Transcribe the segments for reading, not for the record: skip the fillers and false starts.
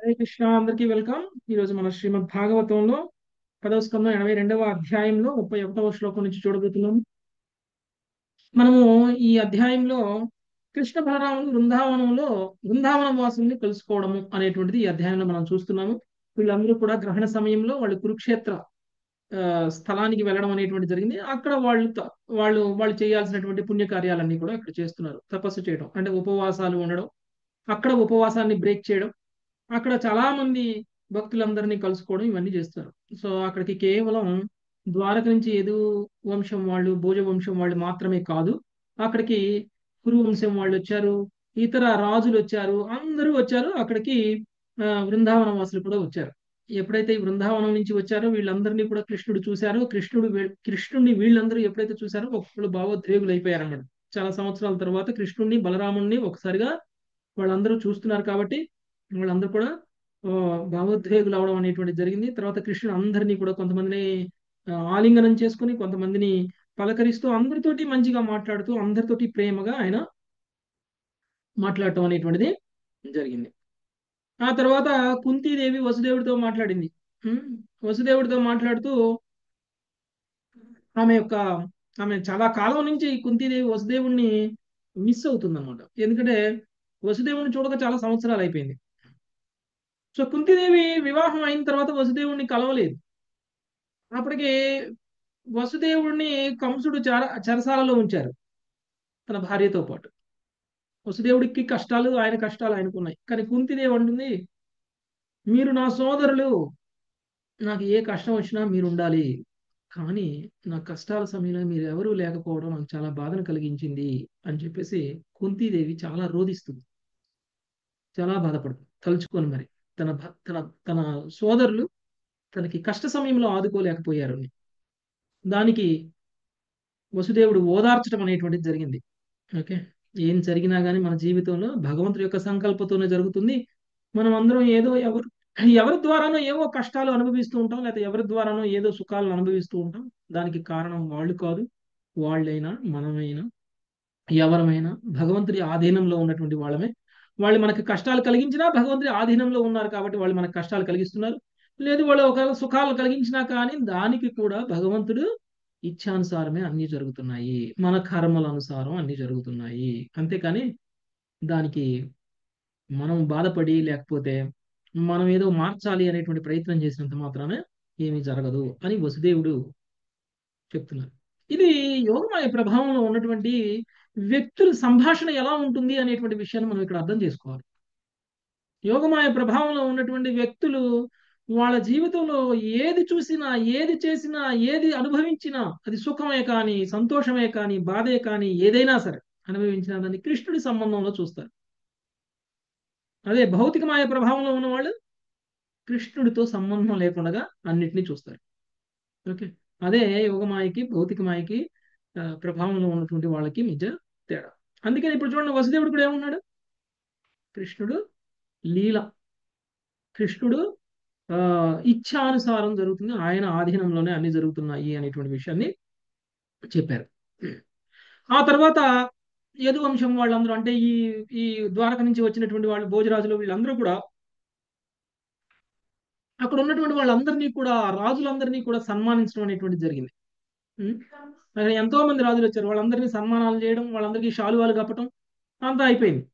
హరే కృష్ణ, అందరికీ వెల్కమ్. ఈరోజు మన శ్రీమద్ భాగవతంలో 10వ స్కందం 82వ అధ్యాయంలో 31వ శ్లోకం నుంచి చూడబోతున్నాము. మనము ఈ అధ్యాయంలో కృష్ణ బలరాములు బృందావనం వాసుల్ని కలుసుకోవడము అనేటువంటిది ఈ అధ్యాయంలో మనం చూస్తున్నాము. వీళ్ళందరూ కూడా గ్రహణ సమయంలో వాళ్ళు కురుక్షేత్ర ఆ, స్థలానికి వెళ్ళడం అనేటువంటి జరిగింది. అక్కడ వాళ్ళు చేయాల్సినటువంటి పుణ్యకార్యాలన్నీ కూడా అక్కడ చేస్తున్నారు. తపస్సు చేయడం అంటే ఉపవాసాలు ఉండడం, అక్కడ ఉపవాసాన్ని బ్రేక్ చేయడం, అక్కడ చాలా మంది భక్తులందరినీ కలుసుకోవడం ఇవన్నీ చేస్తారు. సో అక్కడికి కేవలం ద్వారక నుంచి యదు వంశం వాళ్ళు, భోజ వంశం వాళ్ళు మాత్రమే కాదు, అక్కడికి కురు వంశం వాళ్ళు వచ్చారు, ఇతర రాజులు వచ్చారు, అందరూ వచ్చారు అక్కడికి. బృందావన వాసులు కూడా వచ్చారు. ఎప్పుడైతే ఈ బృందావనం నుంచి వచ్చారో వీళ్ళందరినీ కూడా కృష్ణుడు చూశారో, కృష్ణుడిని వీళ్ళందరూ ఎప్పుడైతే చూశారో ఒక్కొక్కరు భావోద్వేగులు అయిపోయారన్నమాట. చాలా సంవత్సరాల తర్వాత కృష్ణుడిని బలరాముడిని ఒకసారిగా వాళ్ళందరూ చూస్తున్నారు కాబట్టి వాళ్ళందరూ కూడా ఆ, భావోద్వేగులు అవడం అనేటువంటి జరిగింది. తర్వాత కృష్ణుడు అందరినీ కూడా కొంతమందిని ఆలింగనం చేసుకుని, కొంతమందిని పలకరిస్తూ, అందరితోటి మంచిగా మాట్లాడుతూ, అందరితోటి ప్రేమగా ఆయన మాట్లాడటం అనేటువంటిది జరిగింది. ఆ తర్వాత కుంతీదేవి వసుదేవుడితో మాట్లాడింది. ఉమ్, వసుదేవుడితో మాట్లాడుతూ ఆమె యొక్క ఆమె చాలా కాలం నుంచి కుంతీదేవి వసుదేవుడిని మిస్ అవుతుంది అనమాట. ఎందుకంటే వసుదేవుడిని చూడక చాలా సంవత్సరాలు అయిపోయింది. సో కుంతీదేవి వివాహం అయిన తర్వాత వసుదేవుడిని కలవలేదు. అప్పటికి వసుదేవుడిని కంసుడు చెరసాలలో ఉంచారు తన భార్యతో పాటు. వసుదేవుడికి కష్టాలు, ఆయన కష్టాలు ఆయనకున్నాయి. కానీ కుంతిదేవి అంటుంది, మీరు నా సోదరులు, నాకు ఏ కష్టం వచ్చినా మీరు ఉండాలి. కానీ నా కష్టాల సమయంలో మీరు ఎవరూ లేకపోవడం నాకు చాలా బాధను కలిగించింది అని చెప్పేసి కుంతీదేవి చాలా రోదిస్తుంది, చాలా బాధపడుతుంది తలుచుకొని. మరి తన తన సోదరులు తనకి కష్ట సమయంలో ఆదుకోలేకపోయారు అని. దానికి వసుదేవుడు ఓదార్చడం అనేటువంటిది జరిగింది. ఓకే, ఏం జరిగినా కానీ మన జీవితంలో భగవంతుడి యొక్క సంకల్పంతోనే జరుగుతుంది. మనం అందరం ఏదో ఎవరి ద్వారానో ఏవో కష్టాలు అనుభవిస్తూ ఉంటాం, లేకపోతే ఎవరి ద్వారానో ఏదో సుఖాలను అనుభవిస్తూ ఉంటాం. దానికి కారణం వాళ్ళు కాదు, వాళ్ళైనా మనమైనా ఎవరమైనా భగవంతుడి ఆధీనంలో ఉన్నటువంటి వాళ్ళమే. వాళ్ళు మనకి కష్టాలు కలిగించినా భగవంతుడి ఆధీనంలో ఉన్నారు కాబట్టి వాళ్ళు మనకు కష్టాలు కలిగిస్తున్నారు. లేదు, వాళ్ళు ఒకవేళ సుఖాలు కలిగించినా కానీ దానికి కూడా భగవంతుడు ఇచ్ఛానుసారమే అన్ని జరుగుతున్నాయి, మన కర్మల అనుసారం అన్ని జరుగుతున్నాయి. అంతేకాని దానికి మనం బాధపడి, లేకపోతే మనం ఏదో మార్చాలి అనేటువంటి ప్రయత్నం చేసినంత మాత్రమే ఏమీ జరగదు అని వసుదేవుడు చెప్తున్నారు. ఇది యోగమాయ ప్రభావంలో ఉన్నటువంటి వ్యక్తుల సంభాషణ ఎలా ఉంటుంది అనేటువంటి విషయాన్ని మనం ఇక్కడ అర్థం చేసుకోవాలి. యోగమాయ ప్రభావంలో ఉన్నటువంటి వ్యక్తులు వాళ్ళ జీవితంలో ఏది చూసినా, ఏది చేసినా, ఏది అనుభవించినా, అది సుఖమే కానీ, సంతోషమే కానీ, బాధే కానీ, ఏదైనా సరే అనుభవించినా దాన్ని కృష్ణుడి సంబంధంలో చూస్తారు. అదే భౌతికమాయ ప్రభావంలో ఉన్నవాళ్ళు కృష్ణుడితో సంబంధం లేకుండా అన్నిటినీ చూస్తారు. ఓకే, అదే యోగమాయకి, భౌతికమాయకి ప్రభావంలో ఉన్నటువంటి వాళ్ళకి మధ్య తేడా. అందుకని ఇప్పుడు చూడండి, వసుదేవుడు కూడా ఏమన్నాడు, కృష్ణుడు లీల, కృష్ణుడు ఆ ఇచ్ఛానుసారం జరుగుతుంది, ఆయన ఆధీనంలోనే అన్ని జరుగుతున్నాయి అనేటువంటి విషయాన్ని చెప్పారు. ఆ తర్వాత యదువంశం వాళ్ళందరూ, అంటే ఈ ఈ ద్వారక నుంచి వచ్చినటువంటి వాళ్ళు, భోజరాజులు, వీళ్ళందరూ కూడా అక్కడ ఉన్నటువంటి వాళ్ళందరినీ కూడా, రాజులందరినీ కూడా సన్మానించడం అనేటువంటిది జరిగింది. ఉం? అక్కడ ఎంతో మంది రాజులు వచ్చారు, వాళ్ళందరినీ సన్మానాలు చేయడం, వాళ్ళందరికీ శాలువాలు కప్పటం అంతా అయిపోయింది.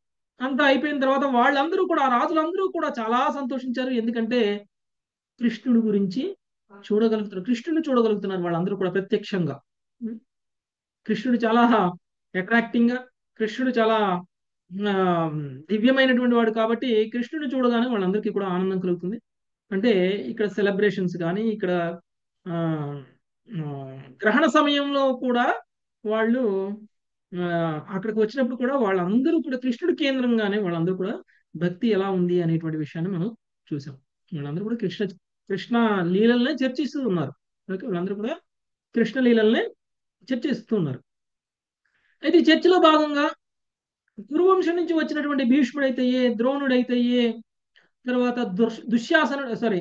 అంతా అయిపోయిన తర్వాత వాళ్ళందరూ కూడా, ఆ రాజులందరూ కూడా చాలా సంతోషించారు. ఎందుకంటే కృష్ణుడి గురించి చూడగలుగుతున్నారు, కృష్ణుడిని చూడగలుగుతున్నారు వాళ్ళందరూ కూడా ప్రత్యక్షంగా. ఉం? కృష్ణుడు చాలా అట్రాక్టింగ్ గా, కృష్ణుడు చాలా ఆ, దివ్యమైనటువంటి వాడు కాబట్టి కృష్ణుడిని చూడగానే వాళ్ళందరికీ కూడా ఆనందం కలుగుతుంది. అంటే ఇక్కడ సెలబ్రేషన్స్ కానీ, ఇక్కడ ఆ, ఆ, గ్రహణ సమయంలో కూడా వాళ్ళు ఆ, అక్కడికి వచ్చినప్పుడు కూడా వాళ్ళందరూ కూడా కృష్ణుడి కేంద్రంగానే వాళ్ళందరూ కూడా భక్తి ఎలా ఉంది అనేటువంటి విషయాన్ని మనం చూసాం. వాళ్ళందరూ కూడా కృష్ణ లీలల్నే చర్చిస్తూ ఉన్నారు. ఓకే, వాళ్ళందరూ కూడా కృష్ణ లీలల్నే చర్చిస్తూ ఉన్నారు. అయితే ఈ చర్చలో భాగంగా కురువంశం నుంచి వచ్చినటువంటి భీష్ముడైతే ద్రోణుడైతే, తర్వాత దుశ్శాసనుడు, సారీ,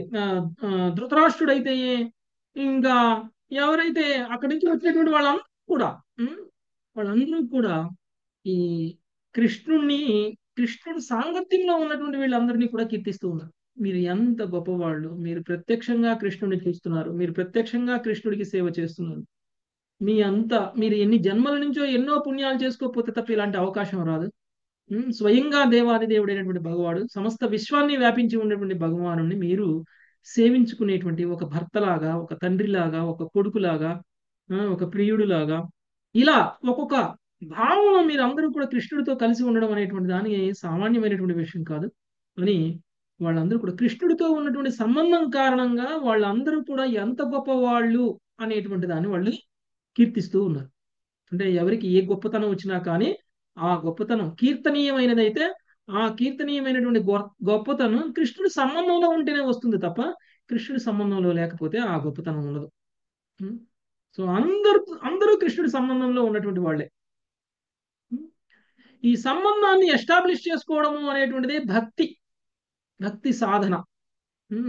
ధృతరాష్ట్రుడైతే, ఇంకా ఎవరైతే అక్కడి నుంచి వచ్చినటువంటి వాళ్ళందరూ కూడా, ఉం, వాళ్ళందరూ కూడా ఈ కృష్ణుణ్ణి కృష్ణుడు సాంగత్యంలో ఉన్నటువంటి వీళ్ళందరినీ కూడా కీర్తిస్తూ ఉన్నారు. మీరు ఎంత గొప్పవాళ్ళు, మీరు ప్రత్యక్షంగా కృష్ణుడిని చూస్తున్నారు, మీరు ప్రత్యక్షంగా కృష్ణుడికి సేవ చేస్తున్నారు. మీరు ఎన్ని జన్మల నుంచో ఎన్నో పుణ్యాలు చేసుకోకపోతే తప్ప ఇలాంటి అవకాశం రాదు. స్వయంగా దేవాది దేవుడైనటువంటి భగవాడు, సమస్త విశ్వాన్ని వ్యాపించి ఉన్నటువంటి భగవానుని మీరు సేవించుకునేటువంటి ఒక భర్తలాగా, ఒక తండ్రిలాగా, ఒక కొడుకులాగా, ఒక ప్రియుడులాగా, ఇలా ఒక్కొక్క భావంలో మీరు అందరూ కూడా కృష్ణుడితో కలిసి ఉండడం అనేటువంటి దాని సామాన్యమైనటువంటి విషయం కాదు అని వాళ్ళందరూ కూడా కృష్ణుడితో ఉన్నటువంటి సంబంధం కారణంగా వాళ్ళందరూ కూడా ఎంత గొప్ప వాళ్ళు అనేటువంటి దాన్ని వాళ్ళు కీర్తిస్తూ ఉన్నారు. అంటే ఎవరికి ఏ గొప్పతనం వచ్చినా కానీ ఆ గొప్పతనం కీర్తనీయమైనదైతే ఆ కీర్తనీయమైనటువంటి గొప్పతనం కృష్ణుడి సంబంధంలో ఉంటేనే వస్తుంది తప్ప కృష్ణుడి సంబంధంలో లేకపోతే ఆ గొప్పతనం ఉండదు. ఉం? సో అందరూ కృష్ణుడి సంబంధంలో ఉన్నటువంటి వాళ్ళే. ఉం? ఈ సంబంధాన్ని ఎస్టాబ్లిష్ చేసుకోవడము అనేటువంటిది భక్తి సాధన.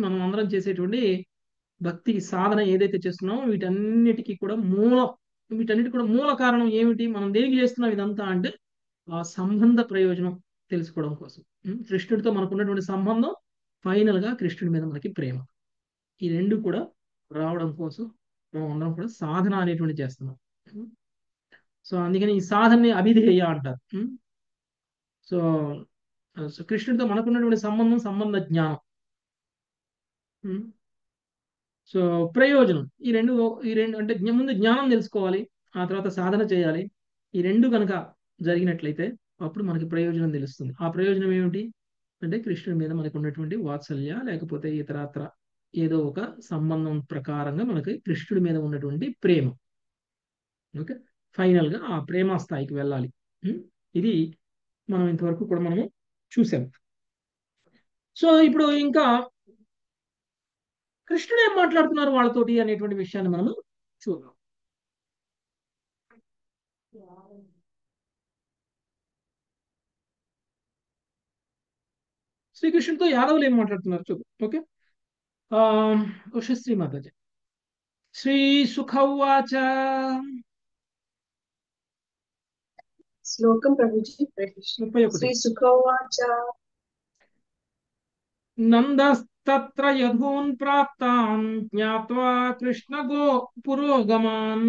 మనం అందరం చేసేటువంటి భక్తి సాధన ఏదైతే చేస్తున్నామో వీటన్నిటి కూడా మూల కారణం ఏమిటి, మనం దేనికి చేస్తున్నాం ఇదంతా అంటే ఆ సంబంధ ప్రయోజనం తెలుసుకోవడం కోసం. కృష్ణుడితో మనకున్నటువంటి సంబంధం, ఫైనల్ గా కృష్ణుడి మీద మనకి ప్రేమ, ఈ రెండు కూడా రావడం కోసం మనం అందరం కూడా సాధన అనేటువంటి చేస్తున్నాం. సో అందుకని ఈ సాధనని అభిధేయ అంటారు. సో సో కృష్ణుడితో మనకున్నటువంటి సంబంధ జ్ఞానం. సో ప్రయోజనం ఈ రెండు అంటే ముందు జ్ఞానం తెలుసుకోవాలి, ఆ తర్వాత సాధన చేయాలి. ఈ రెండు కనుక జరిగినట్లయితే అప్పుడు మనకి ప్రయోజనం తెలుస్తుంది. ఆ ప్రయోజనం ఏమిటి అంటే కృష్ణుడి మీద మనకు ఉన్నటువంటి వాత్సల్య, లేకపోతే ఇతరత్ర ఏదో ఒక సంబంధం ప్రకారంగా మనకి కృష్ణుడి మీద ఉన్నటువంటి ప్రేమ. ఓకే, ఫైనల్ గా ఆ ప్రేమ స్థాయికి వెళ్ళాలి. ఇది మనం ఇంతవరకు కూడా మనము చూసాం. సో ఇప్పుడు ఇంకా కృష్ణుడు ఏం మాట్లాడుతున్నారు వాళ్ళతోటి అనేటువంటి విషయాన్ని మనము చూద్దాం. శ్రీకృష్ణుడితో యాదవులు ఏం మాట్లాడుతున్నారు చూద్దాం. ఓకే, ఉషశ్రీ మాతాజీ. శ్రీ సుఖవాచ. శ్లోకం ప్రభుజీ. 31. శ్రీ సుఖోవాచ. నందస్తత్ర యధూన్ ప్రాప్తాన్ జ్ఞాత్వా కృష్ణ పురోగమాన్.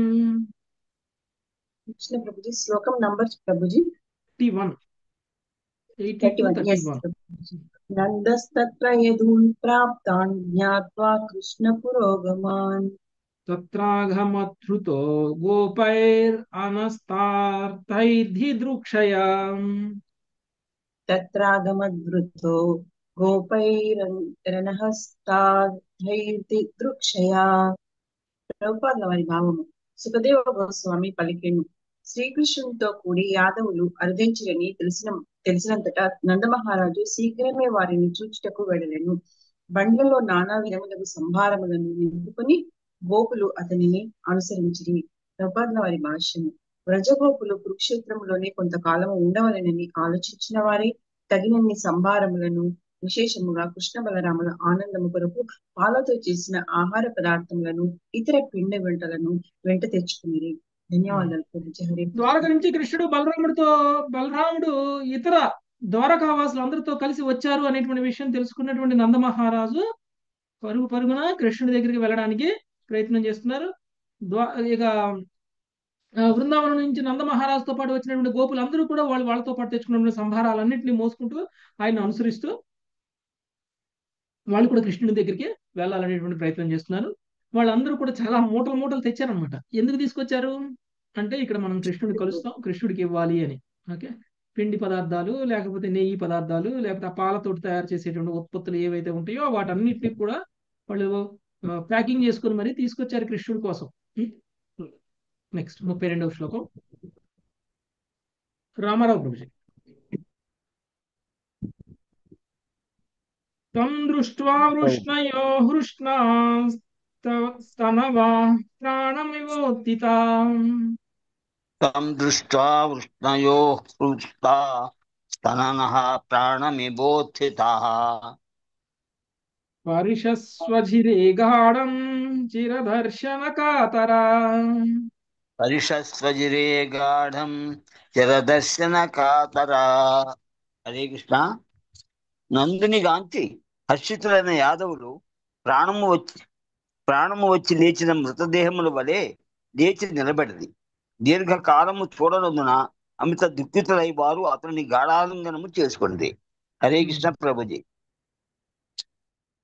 కృష్ణ ప్రభుజీ. శ్లోకం నంబర్ ప్రభుజీ 31. 31. నందస్తత్ర యదూన్ ప్రాప్తాన్ జ్ఞాత్వా కృష్ణ పురోగమాన్. తత్రాగమధృతో గోపైరనస్తార్థైర్ధిదృక్షయా. తత్రాగమద్రుతో గోపైరనహస్తార్థైర్దిదృక్షయా. ప్రభుపాదుల వారి భావము. సుఖదేవ గోస్వామి పలికెను. శ్రీకృష్ణునితో కూడి యాదవులు అరుదించిరని తెలిసినంతటా నందమహారాజు శీఘ్రమే వారిని చూచుటకు వెడలెను. బండ్లలో నానా విధములకు సంభారములను నింపుకొని గోపులు అతనిని అనుసరించిరి. ప్రభుపాదుల వారి భాష్యము. వ్రజగోపులు కురుక్షేత్రములోనే కొంతకాలము ఉండవలెనని ఆలోచించిన వారే తగినన్ని సంభారములను, విశేషముగా కృష్ణ బలరాముల ఆనందము కొరకు పాలతో చేసిన ఆహార పదార్థములను, ఇతర పిండ వంటలను వెంట తెచ్చుకుని. ధన్యవాదాలు ప్రభుజీ. హరి ద్వారక నుంచి కృష్ణుడు బలరాముడు ఇతర ద్వారకావాసులు అందరితో కలిసి వచ్చారు అనేటువంటి విషయం తెలుసుకున్నటువంటి నందమహారాజు పరుగున కృష్ణుడి దగ్గరికి వెళ్ళడానికి ప్రయత్నం చేస్తున్నారు. ఇక బృందావనం నుంచి నందమహారాజుతో పాటు వచ్చినటువంటి గోపులు అందరూ కూడా వాళ్ళతో పాటు తెచ్చుకున్నటువంటి సంభారాలన్నింటినీ మోసుకుంటూ ఆయన అనుసరిస్తూ వాళ్ళు కూడా కృష్ణుడి దగ్గరికి వెళ్ళాలనేటువంటి ప్రయత్నం చేస్తున్నారు. వాళ్ళందరూ కూడా చాలా మూటలు తెచ్చారనమాట. ఎందుకు తీసుకొచ్చారు అంటే ఇక్కడ మనం కృష్ణుడిని కలుస్తాం, కృష్ణుడికి ఇవ్వాలి అని. ఓకే, పిండి పదార్థాలు, లేకపోతే నెయ్యి పదార్థాలు, లేకపోతే ఆ పాలతోటి తయారు చేసేటువంటి ఉత్పత్తులు ఏవైతే ఉంటాయో వాటన్నిటిని కూడా వాళ్ళు ప్యాకింగ్ చేసుకుని మరీ తీసుకొచ్చారు కృష్ణుడి కోసం. నెక్స్ట్ 32వ శ్లోకం. రామారావు ప్రభుజీ. తం దృష్ట్వా వృష్ణయో హృష్ణస్తనవా ప్రాణమివోత్థితా. తం దృష్ట్వా వృష్ణయో హృష్ణా స్తననః ప్రాణమివోత్థితాః. పరిషస్వజిరే గాఢం చిరదర్శన కాతరా. పరిషస్వజిరే గాఢం చిరదర్శన కాతరా. హరే కృష్ణ. నందుని గాంచి హర్షితులైన యాదవులు ప్రాణము వచ్చి ప్రాణము వచ్చి లేచిన మృతదేహముల వలె లేచి నిలబడింది. దీర్ఘకాలము చూడనందున అమిత దుఃఖితులై వారు అతని గాఢాలింగనము చేసుకుంది. హరే కృష్ణ ప్రభుజీ.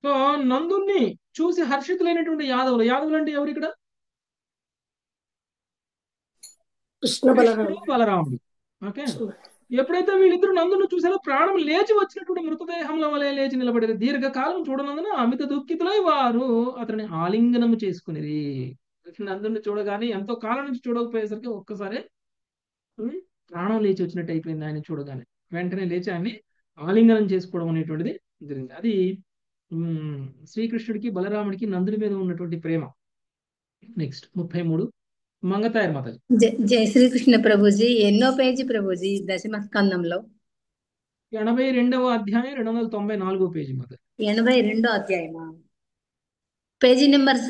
సో నందుని చూసి హర్షితులైనటువంటి యాదవులు, యాదవులు అంటే ఎవరు ఇక్కడ? కృష్ణుడు బలరాముడు. ఓకే. ఎప్పుడైతే వీళ్ళిద్దరు నందును చూసారో ప్రాణం లేచి వచ్చినటువంటి మృతదేహంలో వలె లేచి నిలబడేది. దీర్ఘకాలం చూడనందున అమిత దుఃఖితులై వారు అతని ఆలింగనము చేసుకునేది. నందుని చూడగానే ఎంతో కాలం నుంచి చూడకపోయేసరికి ఒక్కసారి ప్రాణం లేచి వచ్చినట్టు అయిపోయింది ఆయన చూడగానే. వెంటనే లేచి ఆయన్ని ఆలింగనం చేసుకోవడం అనేటువంటిది జరిగింది. అది శ్రీకృష్ణుడికి బలరాముడికి నందుని మీద ఉన్నటువంటి ప్రేమ. నెక్స్ట్ 33 మంగతాయర్ మాతాజీ. జై శ్రీకృష్ణ ప్రభుజీ. ఎన్నో పేజీ ప్రభుజీ దశమ స్కందంలో? 82వ అధ్యాయం 294వ పేజీ మాతాజీ. 82వ అధ్యాయమా? పేజీ నెంబర్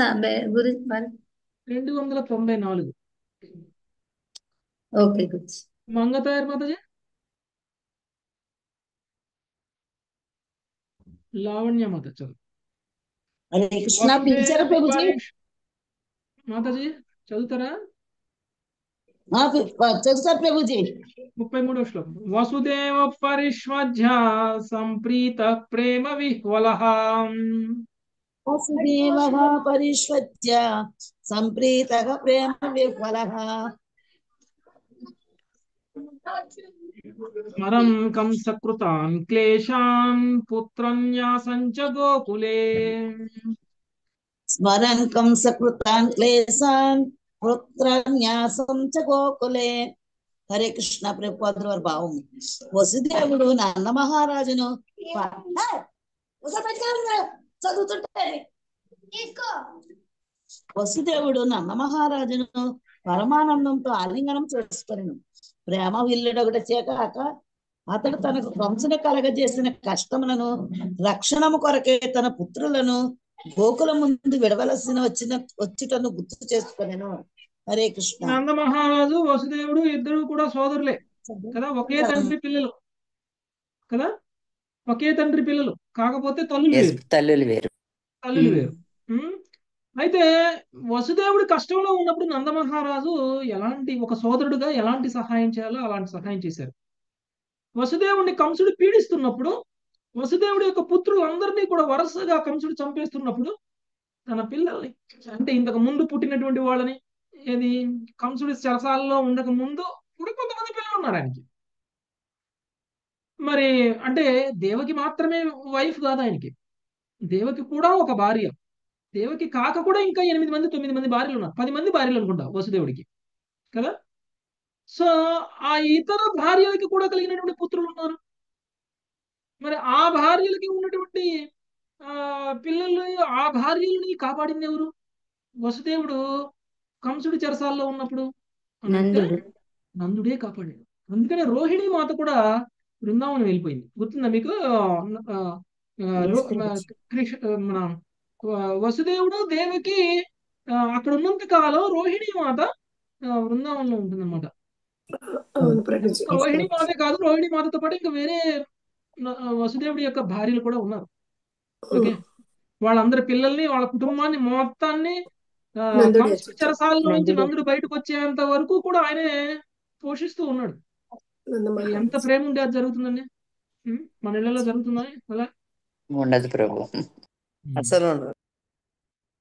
గురి 294. Okay good. మంగతాయర్ మాతాజీ. లావణ్య మాతాజీ చదువు. హరే కృష్ణ. పిలిచారా ప్రభుజీ? మాతాజీ చదువుతారా? చదువుతారు ప్రభుజీ. 33వ శ్లోకం. వసుదేవ పరిష్వజ్య సంప్రీత ప్రేమ విహ్వలః. వసుదేవః పరిష్వజ్య సంప్రీతః ప్రేమ విహ్వలః. స్మరం కంసకృతాన్ క్లేశాన్ పుత్రన్యాసం చ గోకులే. స్మరన్ కంసకృతాన్ క్లేశాన్ పుత్రన్యాసం చ గోకులే. హరే కృష్ణ. ప్రభుపాదుల వారి భావం. వసుదేవుడు నంద మహారాజును చదువుతుంటే వసుదేవుడు నంద మహారాజును పరమానందంతో ఆలింగనం చేసుకొనెను. ప్రేమ విల్లుడొకటి చేకాక అతడు తనకు వంశన కలగజేసిన కష్టములను రక్షణము కొరకే తన పుత్రులను గోకుల ముందు విడవలసిన వచ్చుటను గుర్తు చేసుకొనెను. హరే కృష్ణ. నంద మహారాజు వసుదేవుడు ఇద్దరు కూడా సోదరులే కదా, ఒకే తండ్రి పిల్లలు కదా, ఒకే తండ్రి పిల్లలు. కాకపోతే తల్లులు వేరు. అయితే వసుదేవుడు కష్టంలో ఉన్నప్పుడు నందమహారాజు ఎలాంటి ఒక సోదరుడుగా ఎలాంటి సహాయం చేయాలో అలాంటి సహాయం చేశారు. వసుదేవుడిని కంసుడు పీడిస్తున్నప్పుడు, వసుదేవుడి యొక్క పుత్రులు అందరినీ కూడా వరుసగా కంసుడు చంపేస్తున్నప్పుడు తన పిల్లల్ని, అంటే ఇంతకు ముందు పుట్టినటువంటి వాళ్ళని, ఏది కంసుడి చెరసాలలో ఉండక ముందు కూడా కొంతమంది పిల్లలు ఉన్నారు ఆయనకి. మరి అంటే దేవకి మాత్రమే వైఫ్ కాదు ఆయనకి, దేవకి కూడా ఒక భార్య. దేవకి కాక కూడా ఇంకా 8 మంది 9 మంది భార్యలు ఉన్నారు. 10 మంది భార్యలు అనుకుంటా వసుదేవుడికి కదా. సో ఆ ఇతర భార్యలకి కూడా కలిగినటువంటి పుత్రులు ఉన్నారు. మరి ఆ భార్యలకి ఉన్నటువంటి పిల్లలు, ఆ భార్యలని కాపాడింది ఎవరు? వసుదేవుడు కంసుడి చెరసాల్లో ఉన్నప్పుడు నందుడే కాపాడాడు. అందుకనే రోహిణి మాత కూడా బృందావనం వెళ్ళిపోయింది. గుర్తుందా మీకు? మన వసుదేవుడు దేవకి అక్కడ ఉన్నంత కాలం రోహిణి మాత బృందావనంలో ఉంటుందన్నమాట. రోహిణి మాతే కాదు, రోహిణి మాతతో పాటు ఇంకా వేరే వసుదేవుడి యొక్క భార్యలు కూడా ఉన్నారు. ఓకే. వాళ్ళందరి పిల్లల్ని, వాళ్ళ కుటుంబాన్ని మొత్తాన్ని చెరసాల నుంచి నందుడు బయటకు వచ్చేంత వరకు కూడా ఆయనే పోషిస్తూ ఉన్నాడు. ఎంత ప్రేమ ఉంటే అది జరుగుతుందండి. మన ఇళ్లలో జరుగుతుందా అలా? ఉండదు ప్రభు, అసలు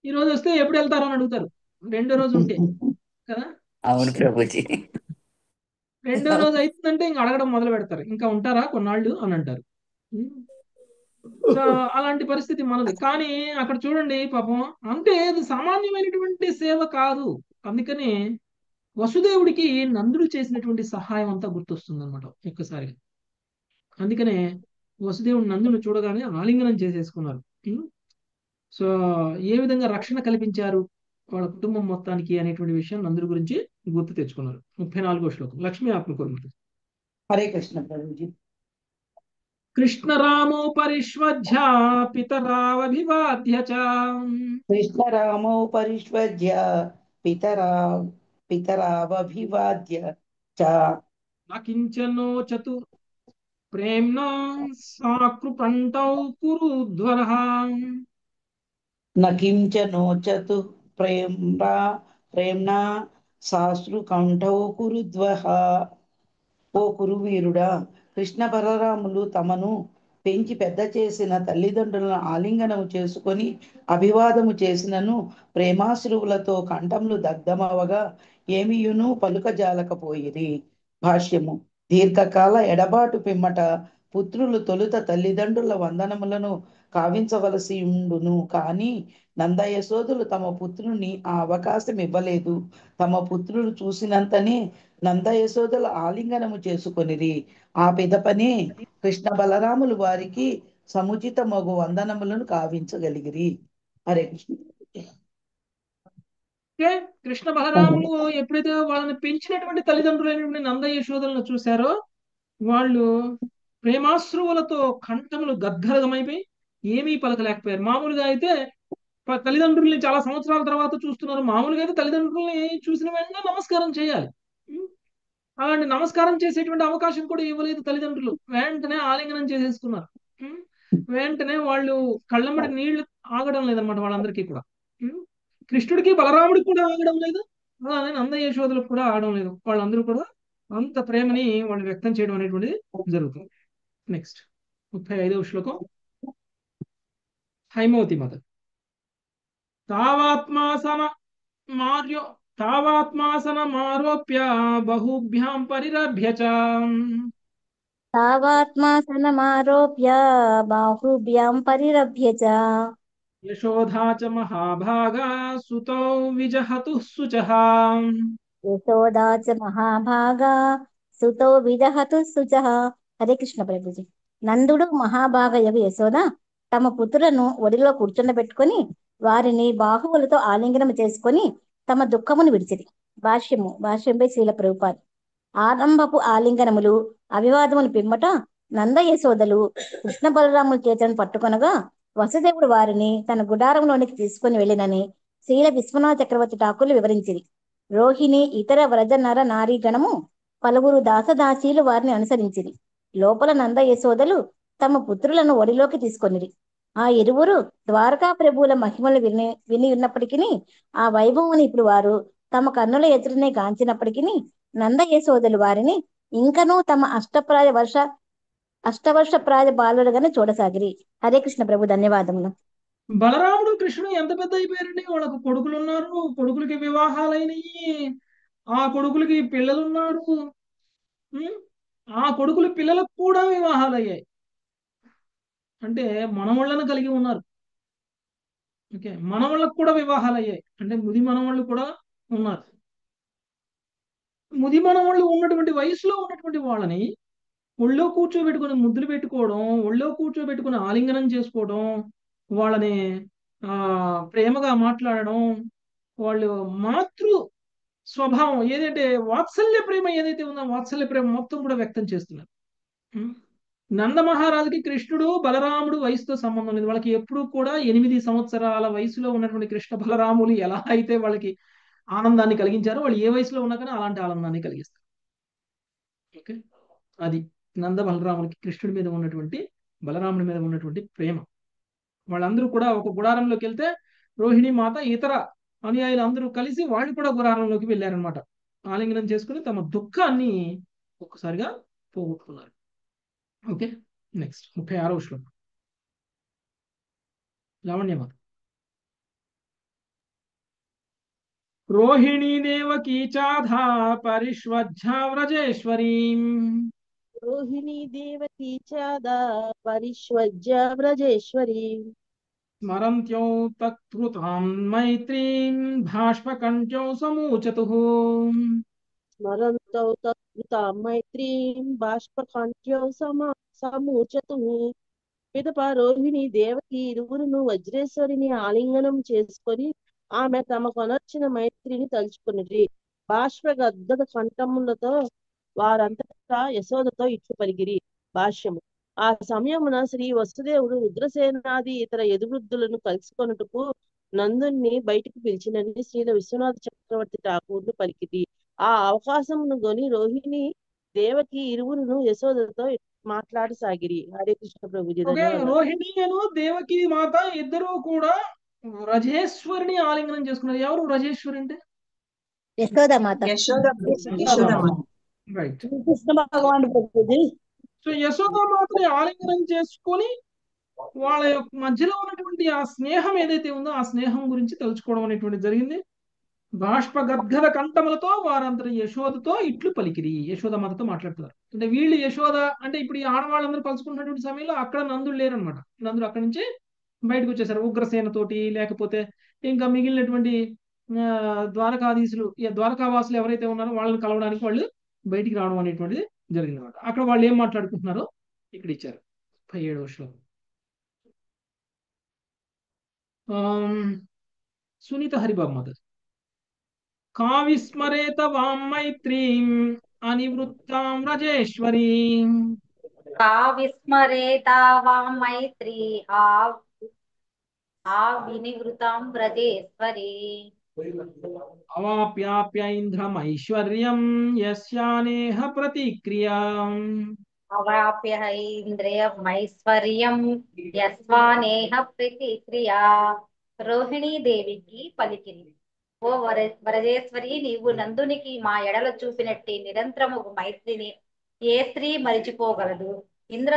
ఈ రోజు వస్తే ఎప్పుడు వెళ్తారో అని అడుగుతారు. రెండో రోజు ఉంటే కదా. అవును ప్రభుజీ. రెండో రోజు అవుతుందంటే ఇంకా అడగడం మొదలు పెడతారు, ఇంకా ఉంటారా కొన్నాళ్ళు అని అంటారు. సో అలాంటి పరిస్థితి మనది. కానీ అక్కడ చూడండి పాపం, అంటే అది సామాన్యమైనటువంటి సేవ కాదు. అందుకని వసుదేవుడికి నందుడు చేసినటువంటి సహాయం అంతా గుర్తొస్తుంది అనమాట ఒక్కసారిగా. అందుకనే వసుదేవుడు నందుని చూడగానే ఆలింగనం చేసేసుకున్నారు. సో ఏ విధంగా రక్షణ కల్పించారు వాళ్ళ కుటుంబం మొత్తానికి అనేటువంటి విషయం నందుడి గురించి గుర్తు తెచ్చుకున్నారు. 34వ శ్లోకం. లక్ష్మీ ఆత్మకూరు. హరే కృష్ణ ప్రభుజీ. కృష్ణరామో పరిష్వజ్య పితరావభివాద్య చ. కృష్ణరామో పరిష్వజ్య పితరావభివాద్య చ. నకించనోచతు ప్రేమ్ణా సాకృకంఠౌ కురుధ్వరః. నకించ నోచతు ప్రేమ్రా ప్రేమ్ణా సాశ్రుకంఠౌ కురుద్వహ. ఓ కురువీరుడా, కృష్ణ బలరాములు తమను పెంచి పెద్ద చేసిన తల్లిదండ్రులను ఆలింగనము చేసుకొని అభివాదము చేసినను ప్రేమాశ్రువులతో కంఠములు దగ్ధమవగా ఏమియును పలుకజాలకపోయిరి. భాష్యము. దీర్ఘకాల ఎడబాటు పిమ్మట పుత్రులు తొలుత తల్లిదండ్రుల వందనములను కావించవలసి ఉండును. కానీ నందయశోదులు తమ పుత్రుని ఆ అవకాశం ఇవ్వలేదు. తమ పుత్రులు చూసినంతనే నందయశోదల ఆలింగనము చేసుకొనిరి. ఆ పిదపనే కృష్ణ బలరాములు వారికి సముచిత మగు వందనములను కావించగలిగిరి. హరే కృష్ణ. ఓకే, కృష్ణ బలరాములు ఎప్పుడైతే వాళ్ళని పెంచినటువంటి తల్లిదండ్రులైనటువంటి నంద యశోదలను చూశారో వాళ్ళు ప్రేమాశ్రువులతో కంఠములు గద్గరమైపోయి ఏమీ పలకలేకపోయారు. మామూలుగా అయితే తల్లిదండ్రుల్ని చాలా సంవత్సరాల తర్వాత చూస్తున్నారు. మామూలుగా అయితే తల్లిదండ్రుల్ని చూసిన వెంటనే నమస్కారం చేయాలి. ఉం? అలాంటి నమస్కారం చేసేటువంటి అవకాశం కూడా ఇవ్వలేదు తల్లిదండ్రులు. వెంటనే ఆలింగనం చేసేసుకున్నారు. ఉం? వెంటనే వాళ్ళు కళ్ళమ్మడి నీళ్లు ఆగడం లేదనమాట వాళ్ళందరికీ కూడా. ఉం? కృష్ణుడికి బలరాముడికి కూడా ఆగడం లేదు, అలానే నంద యశోదలకు కూడా ఆగడం లేదు. వాళ్ళందరూ కూడా అంత ప్రేమని వాళ్ళు వ్యక్తం చేయడం అనేటువంటిది జరుగుతుంది. నెక్స్ట్ 35వ శ్లోకం. హైమవతి మత తావాత్మాసన మార్యో తావాత్మాసనమారోప్య బహుభ్యాం పరిరభ్య చ తావాత్మాసనమారోప్య బాహుభ్యాం పరిరభ్య చ యశోధా చ మహాభాగా సుతౌ విజహతు శుచః. యశోదా చ మహాభాగా సుతో విదహతు శుచః. హరే కృష్ణ ప్రభుజీ. నందుడు మహాభాగయగు యశోద తమ పుత్రులను ఒడిలో కూర్చుండబెట్టుకొని వారిని బాహువులతో ఆలింగనం చేసుకొని తమ దుఃఖమును విడిచిరి. భాష్యంపై శ్రీల ప్రభుపాద్. ఆరంభపు ఆలింగనములు అభివాదములు పిమ్మట నంద యశోదలు కృష్ణ బలరాముల చేతులను పట్టుకొనగా వసుదేవుడు వారిని తన గుడారంలోనికి తీసుకుని వెళ్ళినని శ్రీల విశ్వనాథ చక్రవర్తి ఠాకూర్లు వివరించిరి. రోహిణి ఇతర వ్రజ నర నారీ గణము పలువురు దాసదాసీలు వారిని అనుసరించిరి. లోపల నంద యశోదలు తమ పుత్రులను ఒడిలోకి తీసుకొనిరి. ఆ ఇరువురు ద్వారకా ప్రభువుల మహిమలు విని ఉన్నప్పటికీ ఆ వైభవాన్ని ఇప్పుడు వారు తమ కన్నుల ఎదురునే గాంచినప్పటికీ నంద యశోదలు వారిని ఇంకనూ తమ అష్టవర్ష ప్రాయ బాలుడుగానే చూడసాగిరి. హరే కృష్ణ ప్రభు. ధన్యవాదములు. బలరాముడు కృష్ణుడు ఎంత పెద్ద అయిపోయారండి. వాళ్ళకు కొడుకులు ఉన్నారు, కొడుకులకి వివాహాలైనవి, ఆ కొడుకులకి పిల్లలున్నారు. ఉం? ఆ కొడుకుల పిల్లలకు కూడా వివాహాలు అయ్యాయి. అంటే మనవాళ్ళను కలిగి ఉన్నారు. ఓకే, మనవాళ్ళకు కూడా వివాహాలు అయ్యాయి. అంటే ముది మనవాళ్ళు కూడా ఉన్నారు. ముది మనవాళ్ళు ఉన్నటువంటి వయసులో ఉన్నటువంటి వాళ్ళని ఒళ్ళో కూర్చోబెట్టుకుని ముద్దులు పెట్టుకోవడం, ఒళ్ళో కూర్చోబెట్టుకుని ఆలింగనం చేసుకోవడం, వాళ్ళని ప్రేమగా మాట్లాడడం, వాళ్ళు మాతృ స్వభావం ఏదైతే వాత్సల్య ప్రేమ ఏదైతే ఉందో వాత్సల్య ప్రేమ మొత్తం కూడా వ్యక్తం చేస్తున్నారు. నంద మహారాజుకి కృష్ణుడు బలరాముడు వయసుతో సంబంధం లేదు. వాళ్ళకి ఎప్పుడు కూడా 8 సంవత్సరాల వయసులో ఉన్నటువంటి కృష్ణ బలరాములు ఎలా అయితే వాళ్ళకి ఆనందాన్ని కలిగించారో వాళ్ళు ఏ వయసులో ఉన్నా కానీ అలాంటి ఆనందాన్ని కలిగిస్తారు. ఓకే, అది నంద బలరాములకి కృష్ణుడి మీద ఉన్నటువంటి బలరాముడి మీద ఉన్నటువంటి ప్రేమ. వాళ్ళందరూ కూడా ఒక గుడారంలోకి వెళ్తే రోహిణి మాత ఇతర అనుయాయులు అందరూ కలిసి వాళ్ళు కూడా గుడారంలోకి వెళ్ళారనమాట. ఆలింగనం చేసుకుని తమ దుఃఖాన్ని ఒక్కసారిగా పోగొట్టుకున్నారు. ఓకే, నెక్స్ట్ 36వ శ్లోకం. లావణ్యమాత రోహిణీ దేవకీ చాధా పరిష్వజ్జా వ్రజేశ్వరీం రోహిణీ దేవకీ చాదా పరిష్వజ్య వ్రజేశ్వరీ స్మరంత్యౌ తత్కృతాం మైత్రీం భాష్పకంఠ్యౌ సమూచతుః. స్మరంతౌ తత్కృతాం మైత్రీం బాష్పకంఠ్యౌ సమూచతుః. పిదప రోహిణి దేవకి ఇరువురును వజ్రేశ్వరిని ఆలింగనం చేసుకొని ఆమె తమ కొనర్చిన మైత్రిని తలుచుకునిరి. బాష్పగద్గద కంఠములతో వారంతటా యశోదతో ఇట్లు పలికిరి. భాష్యము. ఆ సమయమున శ్రీ వసుదేవుడు రుద్రసేనాది ఇతర యదువృద్ధులను కలుసుకొనుటకు నందుణ్ణి బయటికి పిలిచినని శ్రీల విశ్వనాథ చక్రవర్తి ఠాకూర్లు పలికిరి. ఆ అవకాశమును గొని రోహిణి దేవకి ఇరువురును యశోదతో మాట్లాడసాగిరి. హరే కృష్ణ ప్రభుజీ, ఓకే, ధన్యవాదాలు. రోహిణి దేవకి మాత ఇద్దరు కూడా రజేశ్వరిని ఆలింగనం చేసుకున్నారు. ఎవరు రజేశ్వరి అంటే? యశోదామాత. యశోదమాత. రైట్. కృష్ణ భగవాన్ ప్రభుజీ. సో యశోదామాతని ఆలింగనం చేసుకొని వాళ్ళ యొక్క మధ్యలో ఉన్నటువంటి ఆ స్నేహం ఏదైతే ఉందో ఆ స్నేహం గురించి తలుచుకోవడం అనేటువంటి జరిగింది. బాష్ప గద్గద కంఠములతో వారందరూ యశోదతో ఇట్లు పలికిరి. యశోదామాతతో మాట్లాడుతున్నారు. అంటే వీళ్ళు యశోద అంటే ఇప్పుడు ఈ ఆడవాళ్ళందరూ కలుసుకుంటున్నటువంటి సమయంలో అక్కడ నందుడు లేరనమాట. నందుడు అక్కడి నుంచి బయటకు వచ్చేసారు ఉగ్రసేనతోటి, లేకపోతే ఇంకా మిగిలినటువంటి ద్వారకాధీశులు ద్వారకావాసులు ఎవరైతే ఉన్నారో వాళ్ళని కలవడానికి వాళ్ళు బయటికి రావడం అనేటువంటిది జరిగింది అనమాట. అక్కడ వాళ్ళు ఏం మాట్లాడుకుంటున్నారో ఇక్కడ ఇచ్చారు 17వ శ్లోకం. సునీత హరిబాబు మాత. కావిస్మరేత వాం మైత్రీం అనివృత్తాం రజేశ్వరీం का विस्मरेता वां मैत्री आ विनिवृतां व्रजेश्वरी అవాప్యాప్యైంద్రమైశ్వర్యం యస్యానేహ ప్రతిక్రియాం अवाप्य इंद्रियమైశ్వర్యం యస్వానేహ ప్రతిక్రియా. రోహిణీ దేవికి పలికిరి. ఓ వరజేశ్వరి, నీవు నందునికి మా ఎడల చూపినట్టి నిరంతరము మైత్రిని ఏ స్త్రీ మరిచిపోగలదు? ఇంద్ర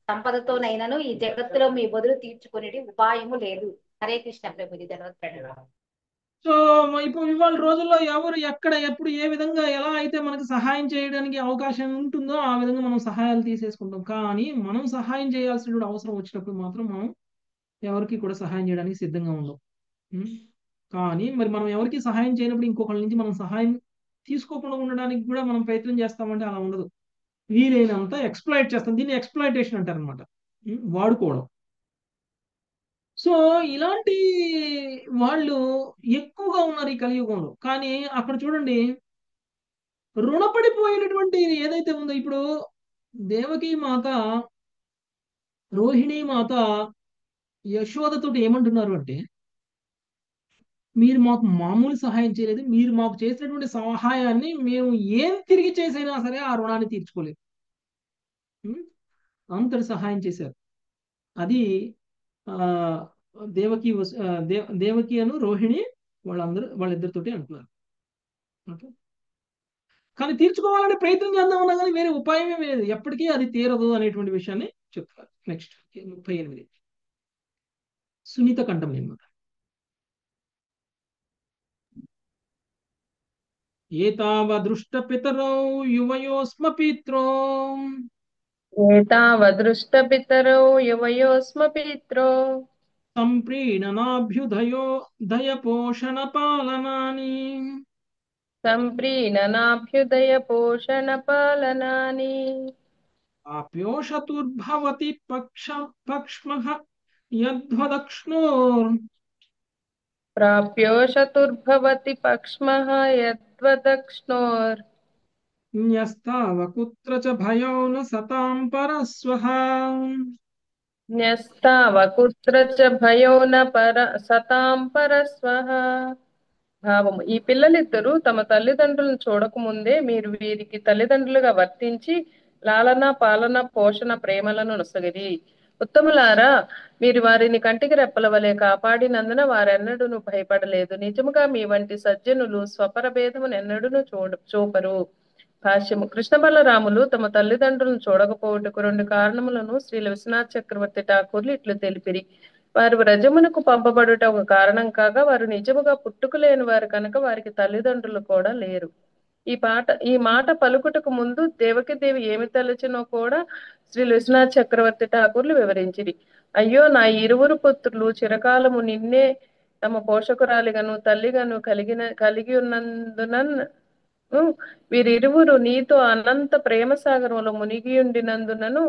సంపదతోనైనను ఈ జగత్తులో మీ బదులు తీర్చుకునేటి ఉపాయము లేదు. హరే కృష్ణ ప్రభుజీ, ధన్యవాదాలు. సో ఇప్పుడు ఇవాళ రోజుల్లో ఎవరు ఎక్కడ ఎప్పుడు ఏ విధంగా ఎలా అయితే మనకు సహాయం చేయడానికి అవకాశం ఉంటుందో ఆ విధంగా మనం సహాయాలు తీసేసుకుంటాం. కానీ మనం సహాయం చేయాల్సినటువంటి అవసరం వచ్చినప్పుడు మాత్రం మనం ఎవరికి కూడా సహాయం చేయడానికి సిద్ధంగా ఉండం. కానీ మరి మనం ఎవరికి సహాయం చేయనప్పుడు ఇంకొకరి నుంచి మనం సహాయం తీసుకోకుండా ఉండడానికి కూడా మనం ప్రయత్నం చేస్తామంటే అలా ఉండదు. వీలైనంత ఎక్స్ప్లాయిట్ చేస్తాం. దీన్ని ఎక్స్ప్లాయిటేషన్ అంటారు అనమాట, వాడుకోవడం. సో ఇలాంటి వాళ్ళు ఎక్కువగా ఉన్నారు ఈ కలియుగంలో. కానీ అక్కడ చూడండి, రుణపడిపోయినటువంటి ఏదైతే ఉందో ఇప్పుడు దేవకీ మాత రోహిణీ మాత యశోదతోటి ఏమంటున్నారు అంటే, మీరు మాకు మామూలు సహాయం చేయలేదు, మీరు మాకు చేసినటువంటి సహాయాన్ని మేము ఏం తిరిగి చేసైనా సరే ఆ రుణాన్ని తీర్చుకోలేదు. అంతటి సహాయం చేశారు. అది దేవకి దేవకి అను రోహిణి వాళ్ళిద్దరితోటి అంటున్నారు. ఓకే, కానీ తీర్చుకోవాలనే ప్రయత్నం చేద్దామన్నా కానీ వేరే ఉపాయమే లేదు, ఎప్పటికీ అది తీరదు అనేటువంటి విషయాన్ని చెప్తారు. నెక్స్ట్ 38 సునీత కంఠం అన్నమాట. ఏతావదృష్ట పితరౌ యువయోస్మ పిత్రో ఏతావదృష్ట పితరౌ యువయోస్మ పిత్రో సంప్రీణనాభ్యుదయో దయపోషణ పాలనాని సంప్రీణనాభ్యుదయ పోషణ పాలనాని ఆప్యోషతుర్భవతి పక్ష్మః యద్వదక్ష్ణోర్ ప్రాప్యోషతుర్భవతి పక్ష్మః యద్వదక్ష్ణోర్ న్యస్తావకుత్ర చ భయోన సతాం పరస్వః న్యస్తావకుత్ర చ భయోన సతాం పరస్వః. భావము: ఈ పిల్లలిద్దరూ తమ తల్లిదండ్రులను చూడకముందే మీరు వీరికి తల్లిదండ్రులుగా వర్తించి లాలన పాలన పోషణ ప్రేమలను నొసగిరి. ఉత్తములారా, మీరు వారిని కంటికి రెప్పల వలె కాపాడినందున వారెన్నడూను భయపడలేదు. నిజముగా మీ వంటి సజ్జనులు స్వపర భేదమును ఎన్నడూను చూపరు. భాష్యము: కృష్ణ బలరాములు తమ తల్లిదండ్రులను చూడకపోవటకు 2 కారణములను శ్రీల విశ్వనాథ చక్రవర్తి ఠాకూర్లు ఇట్లు తెలిపిరి. వారు వ్రజమునకు పంపబడుట ఒక కారణం కాగా, వారు నిజముగా పుట్టుకలేని వారు కనుక వారికి తల్లిదండ్రులు కూడా లేరు. ఈ మాట పలుకుటకు ముందు దేవకీదేవి ఏమి తలచినో కూడా శ్రీ విశ్వనాథ చక్రవర్తి ఠాకూర్లు వివరించిరి. అయ్యో, నా 2 పుత్రులు చిరకాలము నిన్నే తమ పోషకురాలిగాను తల్లిగాను కలిగి ఉన్నందున వీరిరువురు నీతో అనంత ప్రేమ సాగరంలో మునిగియుండినందునను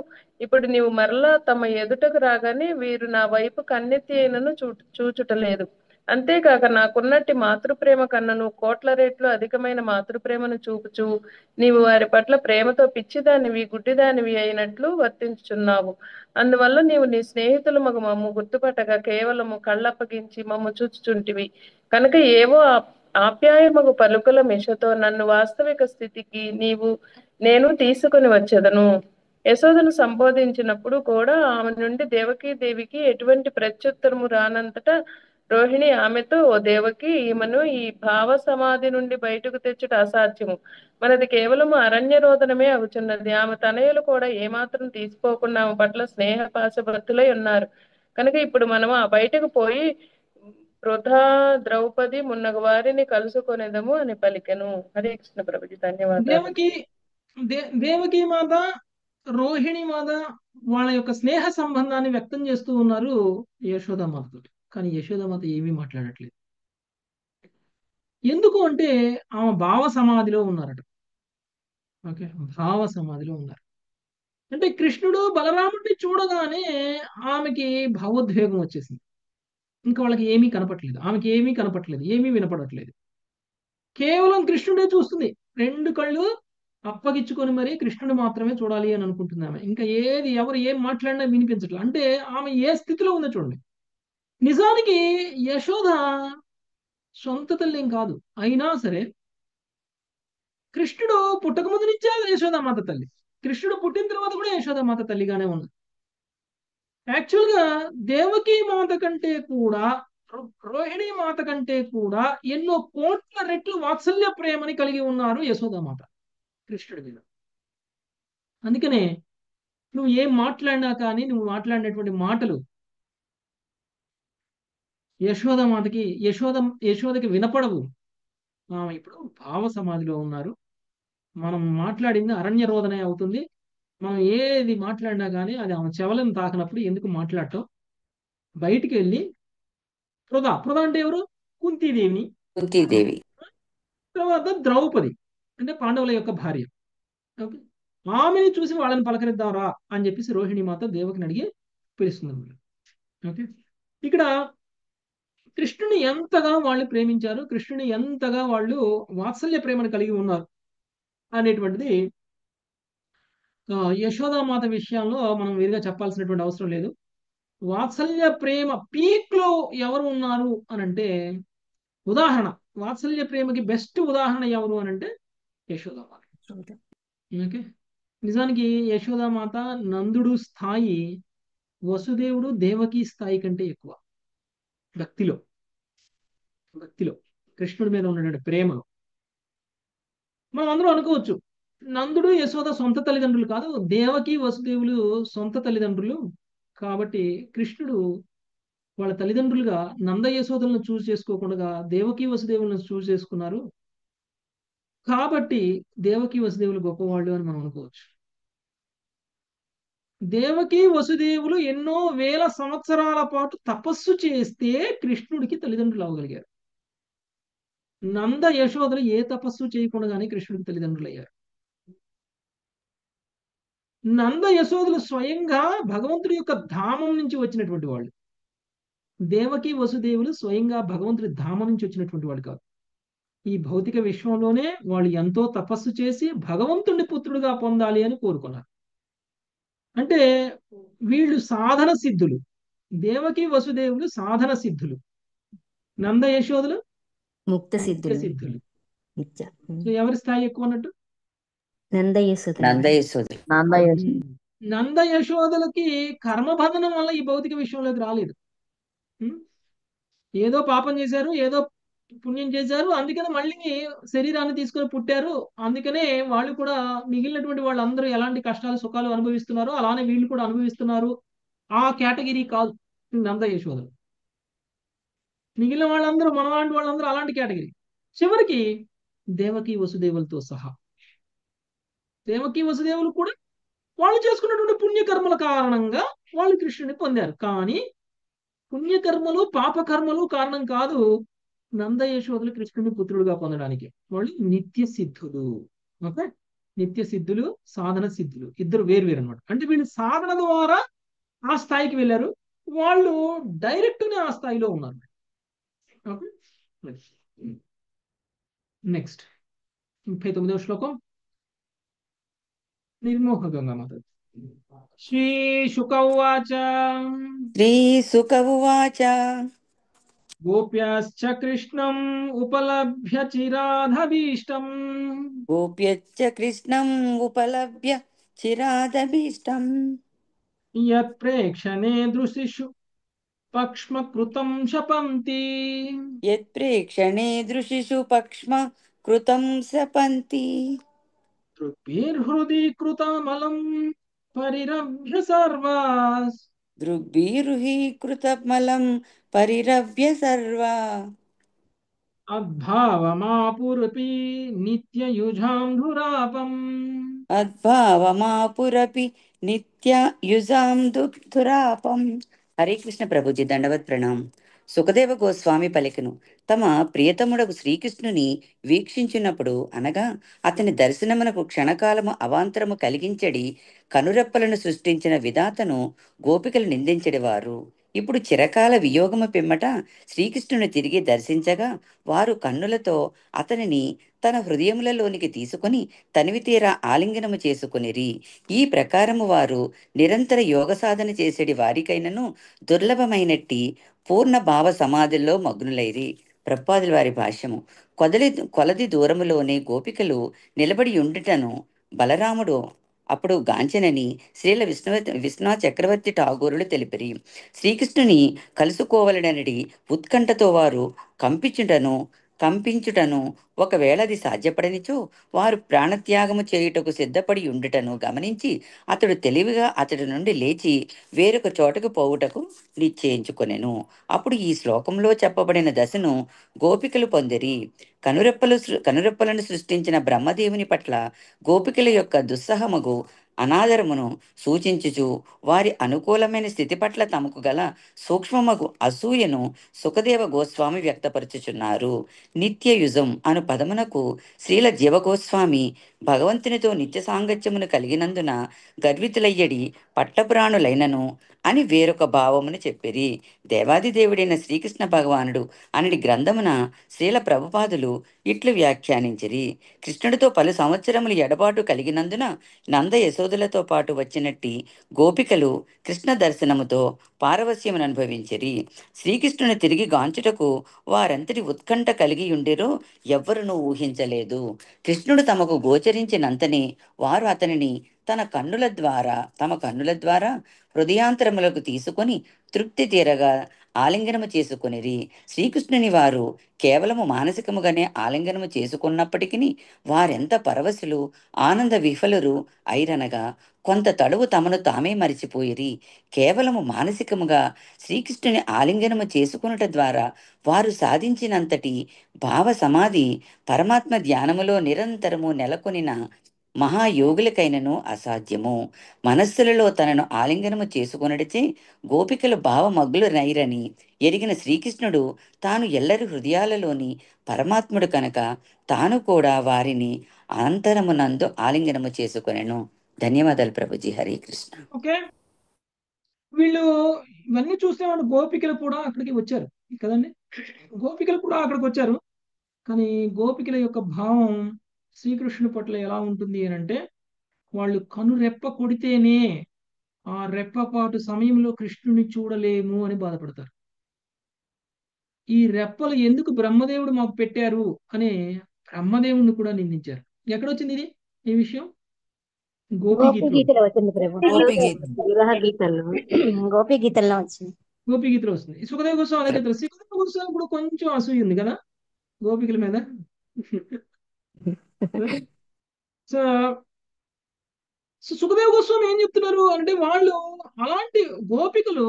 ఇప్పుడు నీవు మరలా తమ ఎదుటకు రాగానే వీరు నా వైపు కన్నెత్తి అయినను చూచుటలేదు. అంతేకాక నాకున్నట్టి మాతృప్రేమ కన్నను కోట్ల రెట్లు అధికమైన మాతృప్రేమను చూపుచు నీవు వారి పట్ల ప్రేమతో పిచ్చిదానివి గుడ్డిదానివి అయినట్లు వర్తించుచున్నావు. అందువల్ల నీవు నీ స్నేహితులు మమ్ము గుర్తుపట్టగా కేవలము కళ్ళప్పగించి మమ్ము చూచుచుంటివి కనుక ఏవో ఆప్యాయమగు పలుకుల మిషతో నన్ను వాస్తవిక స్థితికి నేను తీసుకుని వచ్చేదను. యశోదను సంబోధించినప్పుడు కూడా ఆమె నుండి దేవికి ఎటువంటి ప్రత్యుత్తరము రానంతటా రోహిణి ఆమెతో, ఓ దేవకి, ఈమెను ఈ భావ సమాధి నుండి బయటకు తెచ్చుట అసాధ్యము. మనది కేవలము అరణ్య రోదనమే అగుచున్నది. ఆమె తనయులు కూడా ఏమాత్రం తీసిపోకుండా ఆమె పట్ల స్నేహ పాశబద్ధులై ఉన్నారు. కనుక ఇప్పుడు మనం ఆ బయటకు పోయి వృధా ద్రౌపది మున్నగు వారిని కలుసుకొనేదము అని పలికెను. హరే కృష్ణ ప్రభుజీ, ధన్యవాదాలు. దేవకి దేవకి మాత, రోహిణి మాత వాళ్ళ యొక్క స్నేహ సంబంధాన్ని వ్యక్తం చేస్తూ ఉన్నారు యశోదామాతతో. కానీ యశోదామాత ఏమీ మాట్లాడట్లేదు. ఎందుకు అంటే ఆమె భావ సమాధిలో ఉన్నారట. ఓకే, భావ సమాధిలో ఉన్నారు. అంటే కృష్ణుడు బలరాముడిని చూడగానే ఆమెకి భావోద్వేగం వచ్చేసింది. ఇంకా వాళ్ళకి ఏమీ కనపట్లేదు, ఆమెకి ఏమీ కనపట్లేదు, ఏమీ వినపడట్లేదు. కేవలం కృష్ణుడే చూస్తుంది. రెండు కళ్ళు అప్పగించుకొని మరి కృష్ణుడు మాత్రమే చూడాలి అని అనుకుంటుంది ఆమె. ఇంకా ఏది ఎవరు ఏం మాట్లాడినా వినిపించట్లేదు. అంటే ఆమె ఏ స్థితిలో ఉందో చూడండి. నిజానికి యశోద సొంత తల్లి ఏం కాదు. అయినా సరే కృష్ణుడు పుట్టక ముందు నుంచే యశోదామాత తల్లి, కృష్ణుడు పుట్టిన తర్వాత కూడా యశోదామాత తల్లిగానే ఉంది. యాక్చువల్గా దేవకీ మాత కంటే కూడా, రోహిణీ మాత కంటే కూడా ఎన్నో కోట్ల రెట్లు వాత్సల్య ప్రేమని కలిగి ఉన్నారు యశోదామాత కృష్ణుడి మీద. అందుకనే నువ్వు ఏం మాట్లాడినా కానీ నువ్వు మాట్లాడినటువంటి మాటలు యశోదకి వినపడవు. ఆమె ఇప్పుడు భావ సమాధిలో ఉన్నారు. మనం మాట్లాడింది అరణ్య రోదనే అవుతుంది. మనం ఏది మాట్లాడినా కానీ అది ఆమె చెవులను తాకినప్పుడు ఎందుకు మాట్లాడటం, బయటికి వెళ్ళి పృథ అంటే ఎవరు? కుంతీదేవిని, కుంతీదేవి, తర్వాత ద్రౌపది అంటే పాండవుల యొక్క భార్య. ఓకే, ఆమెని చూసి వాళ్ళని పలకరిద్దారా అని చెప్పేసి రోహిణి మాత దేవకిని అడిగి పిలుస్తుంది. ఓకే, ఇక్కడ కృష్ణుని ఎంతగా వాళ్ళు ప్రేమించారు, కృష్ణుని ఎంతగా వాళ్ళు వాత్సల్య ప్రేమను కలిగి ఉన్నారు అనేటువంటిది యశోదామాత విషయంలో మనం వేరుగా చెప్పాల్సినటువంటి అవసరం లేదు. వాత్సల్య ప్రేమ పీక్ లో ఎవరు ఉన్నారు అని అంటే, ఉదాహరణ, వాత్సల్య ప్రేమకి బెస్ట్ ఉదాహరణ ఎవరు అని అంటే యశోదామాత. ఓకే, నిజానికి యశోదామాత నందుడు స్థాయి వసుదేవుడు దేవకి స్థాయి కంటే ఎక్కువ భక్తిలో కృష్ణుడి మీద ఉన్నటువంటి ప్రేమలో. మనం అందరూ అనుకోవచ్చు నందుడు యశోద సొంత తల్లిదండ్రులు కాదు, దేవకి వసుదేవులు సొంత తల్లిదండ్రులు. కాబట్టి కృష్ణుడు వాళ్ళ తల్లిదండ్రులుగా నంద యశోదలను చూస్ చేసుకోకుండా దేవకి వసుదేవులను చూస్ చేసుకున్నారు. కాబట్టి దేవకి వసుదేవులు గొప్పవాళ్ళు అని మనం అనుకోవచ్చు. దేవకి వసుదేవులు ఎన్నో వేల సంవత్సరాల పాటు తపస్సు చేస్తే కృష్ణుడికి తల్లిదండ్రులు అవ్వగలిగారు. నంద యశోదలు ఏ తపస్సు చేయకుండానే కృష్ణుడికి తల్లిదండ్రులు అయ్యారు. నంద యశోదలు స్వయంగా భగవంతుడి యొక్క ధామం నుంచి వచ్చినటువంటి వాళ్ళు. దేవకి వసుదేవులు స్వయంగా భగవంతుడి ధామం నుంచి వచ్చినటువంటి వాళ్ళు కాదు. ఈ భౌతిక విశ్వంలోనే వాళ్ళు ఎంతో తపస్సు చేసి భగవంతుడి పుత్రుడుగా పొందాలి అని కోరుకున్నారు. అంటే వీళ్ళు సాధన సిద్ధులు. దేవకి వసుదేవులు సాధన సిద్ధులు, నంద యశోదలు ముక్త సిద్ధులు. సిద్ధులు. సో ఎవరి స్థాయి ఎక్కువ అన్నట్టు? నంద యశోదలకి కర్మబంధనం వల్ల ఈ భౌతిక విషయంలోకి రాలేదు. ఏదో పాపం చేశారు, ఏదో పుణ్యం చేశారు, అందుకనే మళ్ళీ శరీరాన్ని తీసుకొని పుట్టారు. అందుకనే వాళ్ళు కూడా మిగిలినటువంటి వాళ్ళందరూ ఎలాంటి కష్టాలు సుఖాలు అనుభవిస్తున్నారో అలానే వీళ్ళు కూడా అనుభవిస్తున్నారు. ఆ కేటగిరీ కాదు నంద యశోదలు. మిగిలిన వాళ్ళందరూ మనలాంటి వాళ్ళందరూ అలాంటి కేటగిరీ. చివరికి దేవకి వసుదేవులతో సహా దేవకి వసుదేవులు కూడా వాళ్ళు చేసుకున్నటువంటి పుణ్యకర్మల కారణంగా వాళ్ళు కృష్ణుని పొందారు. కానీ పుణ్యకర్మలు పాపకర్మలు కారణం కాదు నంద యశోదలు కృష్ణుని పుత్రుడుగా పొందడానికి. వాళ్ళు నిత్య సిద్ధులు. ఓకే, నిత్య సిద్ధులు, సాధన సిద్ధులు ఇద్దరు వేరు అనమాట. అంటే వీళ్ళు సాధన ద్వారా ఆ స్థాయికి వెళ్ళారు, వాళ్ళు డైరెక్ట్గా ఆ స్థాయిలో ఉన్నారు. ఓకే, నెక్స్ట్ 39వ శ్లోకం. నిర్మోహ గంగామాత. శ్రీశుక ఉవాచ. గోప్యాశ్చ కృష్ణం ఉపలభ్య చిరాధభీష్టం. గోప్యశ్చ కృష్ణం ఉపలభ్య చిరాదభీష్టం యత్ప్రేక్షణే దృశిషు పక్ష్మకృతం శపంతి యత్ప్రేక్షణే దృశిషు పక్ష్మ కృతం సపంతి దృగ్భిర్హృది కృతమలం పరిరభ్య సర్వాస్ దృగ్భిరుహీకృతమలం పరిరవ్య సర్వా అద్భావమాపురపి నిత్యయుజాంధురాపం అద్భావమాపురపి నిత్య యుజాం దురాపం. హరే కృష్ణ ప్రభుజీ దండవత్ ప్రణాం. సుఖదేవ గోస్వామి పలికెను, తమ ప్రియతముడకు శ్రీకృష్ణుని వీక్షించినప్పుడు అనగా అతని దర్శనమునకు క్షణకాలము అవాంతరము కలిగించడి కనురెప్పలను సృష్టించిన విధాతను గోపికలు నిందించడివారు. ఇప్పుడు చిరకాల వియోగము పిమ్మట శ్రీకృష్ణుని తిరిగి దర్శించగా వారు కన్నులతో అతనిని తన హృదయములలోనికి తీసుకుని తనివి తీరా ఆలింగనము చేసుకునిరి. ఈ ప్రకారము వారు నిరంతర యోగ సాధన చేసేడి వారికైనను దుర్లభమైనట్టి పూర్ణ భావ సమాధుల్లో మగ్నులైరి. ప్రభుపాదుల వారి భాష్యము. కొలది దూరములోనే గోపికలు నిలబడి ఉండుటను బలరాముడు అప్పుడు గాంచెనని శ్రీల విశ్వనాథ చక్రవర్తి ఠాగూరులు తెలిపిరి. శ్రీకృష్ణుని కలుసుకోవలనడి ఉత్కంఠతో వారు కంపించుటను ఒకవేళ అది సాధ్యపడనిచో వారు ప్రాణత్యాగము చేయుటకు సిద్ధపడి ఉండుటను గమనించి అతడు తెలివిగా అతడి నుండి లేచి వేరొక చోటకు పోవుటకు నిశ్చయించుకొనెను. అప్పుడు ఈ శ్లోకంలో చెప్పబడిన దశను గోపికలు పొందిరి. కనురెప్పలను సృష్టించిన బ్రహ్మదేవుని పట్ల గోపికల యొక్క దుస్సహమగు అనాదరమును సూచించుచు వారి అనుకూలమైన స్థితి పట్ల తమకు గల సూక్ష్మమగు అసూయను సుఖదేవ గోస్వామి వ్యక్తపరచుచున్నారు. నిత్యయుజం అను పదమునకు శ్రీల జీవగోస్వామి భగవంతునితో నిత్య సాంగత్యమును కలిగినందున గర్వితులయ్యడి పట్టపురాణులైనను అని వేరొక భావమును చెప్పిరి. దేవాదిదేవుడైన శ్రీకృష్ణ భగవానుడు అనడి గ్రంథమున శ్రీల ప్రభుపాదులు ఇట్లు వ్యాఖ్యానించిరి. కృష్ణుడితో పలు సంవత్సరములు ఎడబాటు కలిగినందున నంద యశోదులతో పాటు వచ్చినట్టి గోపికలు కృష్ణ దర్శనముతో పారవస్యమును అనుభవించిరి. శ్రీకృష్ణుని తిరిగి గాంచుటకు వారంతటి ఉత్కంఠ కలిగి ఉండిరో ఎవ్వరునూ ఊహించలేదు. కృష్ణుడు తమకు గోచరించినంతనే వారు అతనిని తమ కన్నుల ద్వారా హృదయాంతరములకు తీసుకొని తృప్తి తీరగా ఆలింగనము చేసుకొనిరి. శ్రీకృష్ణుని వారు కేవలము మానసికముగానే ఆలింగనము చేసుకున్నప్పటికీ వారెంత పరవశులు ఆనంద విఫలురు అయిరనగా కొంత తడువు తమను తామే మరిచిపోయిరి. కేవలము మానసికముగా శ్రీకృష్ణుని ఆలింగనము చేసుకునుట ద్వారా వారు సాధించినంతటి భావ సమాధి పరమాత్మ ధ్యానములో నిరంతరము నెలకొనిన మహాయోగులకైనను అసాధ్యము. మనస్సులలో తనను ఆలింగనము చేసుకునడిచే గోపికలు భావమగ్గులు నైరని ఎరిగిన శ్రీకృష్ణుడు తాను ఎల్లరి హృదయాలలోని పరమాత్ముడు కనుక తాను కూడా వారిని అంతరమునందు ఆలింగనము చేసుకొనెను. ధన్యవాదాలు ప్రభుజీ. హరే కృష్ణ. ఓకే, వీళ్ళు ఇవన్నీ చూస్తే వాళ్ళు గోపికలు కూడా అక్కడికి వచ్చారు కదండి. గోపికలు కూడా అక్కడికి వచ్చారు. కానీ గోపికల యొక్క భావం శ్రీకృష్ణుని పట్ల ఎలా ఉంటుంది అని అంటే, వాళ్ళు కనురెప్ప కొడితేనే ఆ రెప్పపాటు సమయంలో కృష్ణుని చూడలేము అని బాధపడతారు. ఈ రెప్పలు ఎందుకు బ్రహ్మదేవుడు మాకు పెట్టారు అని బ్రహ్మదేవుడిని కూడా నిందించారు. ఎక్కడొచ్చింది ఇది ఈ విషయం? గోపి గీతలో గీతలో వచ్చింది ప్రభు. వివాహ గీతల్లో గోపి గీతల్లో వచ్చింది. గీతలో వస్తుంది. సుఖదేవ గోస్వామి అదే చెప్తారు. సుఖదేవ గోస్వామి కూడా కొంచెం అసూయ ఉంది కదా గోపికల మీద. సో సుఖదేవ గోస్వామి ఏం చెప్తున్నారు అంటే, వాళ్ళు అలాంటి గోపికలు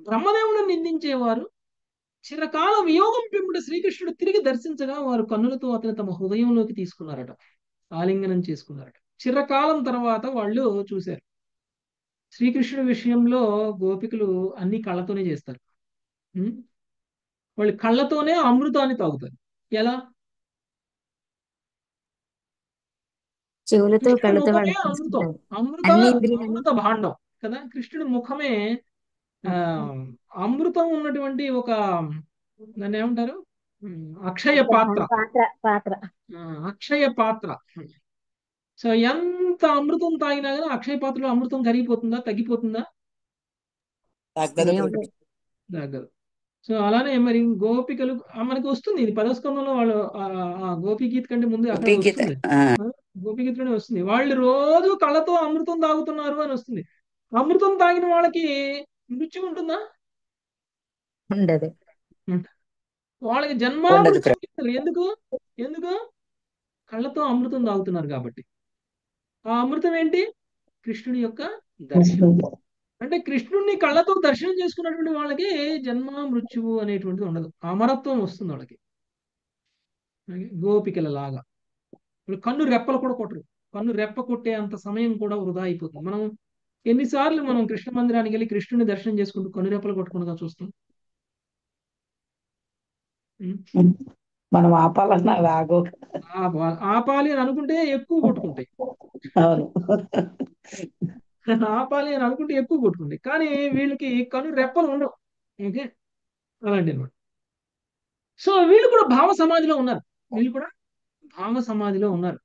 బ్రహ్మదేవుడిని నిందించేవారు. చిరకాల వియోగం పిమ్మట శ్రీకృష్ణుడు తిరిగి దర్శించగా వారు కన్నులతో అతను తమ హృదయంలోకి తీసుకున్నారట, ఆలింగనం చేసుకున్నారట. చిరకాలం తర్వాత వాళ్ళు చూశారు. శ్రీకృష్ణుడి విషయంలో గోపికలు అన్ని కళ్ళతోనే చేస్తారు. వాళ్ళు కళ్ళతోనే అమృతాన్ని తాగుతారు. ఎలా? చెవులతో కృష్ణుడి కళ్ళతో ముఖమే వాళ్ళు అమృతం, చూసుకుంటారు. అమృత అన్ని ఇంద్రియాలు అమృత భాండం కదా. కృష్ణుడి ముఖమే అమృతం ఉన్నటువంటి ఒక, దాన్ని ఏమంటారు, అక్షయ పాత్ర. పాత్ర అక్షయ పాత్ర. సో ఎంత అమృతం తాగినా కానీ అక్షయ పాత్రలో అమృతం కరిగిపోతుందా, తగ్గిపోతుందా? తగ్గదు. తగ్గదు. సో అలానే మరి గోపికలు మనకి వస్తుంది ఇది 10వ స్కందంలో వాళ్ళు ఆ గోపి గీత కంటే ముందు అక్కడ గోపీగీత వస్తుంది. ఆ, గోపి గీతలోనే వస్తుంది. వాళ్ళు రోజు కళ్ళతో అమృతం తాగుతున్నారు అని వస్తుంది. అమృతం తాగిన వాళ్ళకి మృత్యు ఉంటుందా? ఉండదు. వాళ్ళకి ఉండదు జన్మామృత్యు ప్రభు. ఉండదు. ఎందుకు? ఎందుకు? కళ్ళతో అమృతం తాగుతున్నారు కాబట్టి. ఆ అమృతం ఏంటి? కృష్ణుడి యొక్క దర్శనం. అంటే కృష్ణుడిని కళ్ళతో దర్శనం చేసుకున్నటువంటి వాళ్ళకి జన్మ మృత్యువు అనేటువంటిది ఉండదు. అమరత్వం వస్తుంది వాళ్ళకి. గోపికల లాగా ఇప్పుడు కన్ను రెప్పలు కూడా కొట్టరు. కన్ను రెప్ప కొట్టే అంత సమయం కూడా వృధా అయిపోతుంది. మనం ఎన్నిసార్లు మనం కృష్ణ మందిరానికి వెళ్ళి కృష్ణుని దర్శనం చేసుకుంటూ కన్ను రెప్పలు కొట్టకుండా చూస్తాం. ఉం? మనం ఆపాలన్నా అవి ఆగవు. ఆపాలి అని అనుకుంటే ఎక్కువ కొట్టుకుంటాయి. అవును. ఆపాలి అని అనుకుంటే ఎక్కువ కొట్టుకుంటాయి. కానీ వీళ్ళకి కన్ను రెప్పలు ఉండవు. ఓకే, అలాంటి అనమాట. సో వీళ్ళు కూడా భావ సమాధిలో ఉన్నారు. వీళ్ళు కూడా భావ సమాధిలో ఉన్నారు.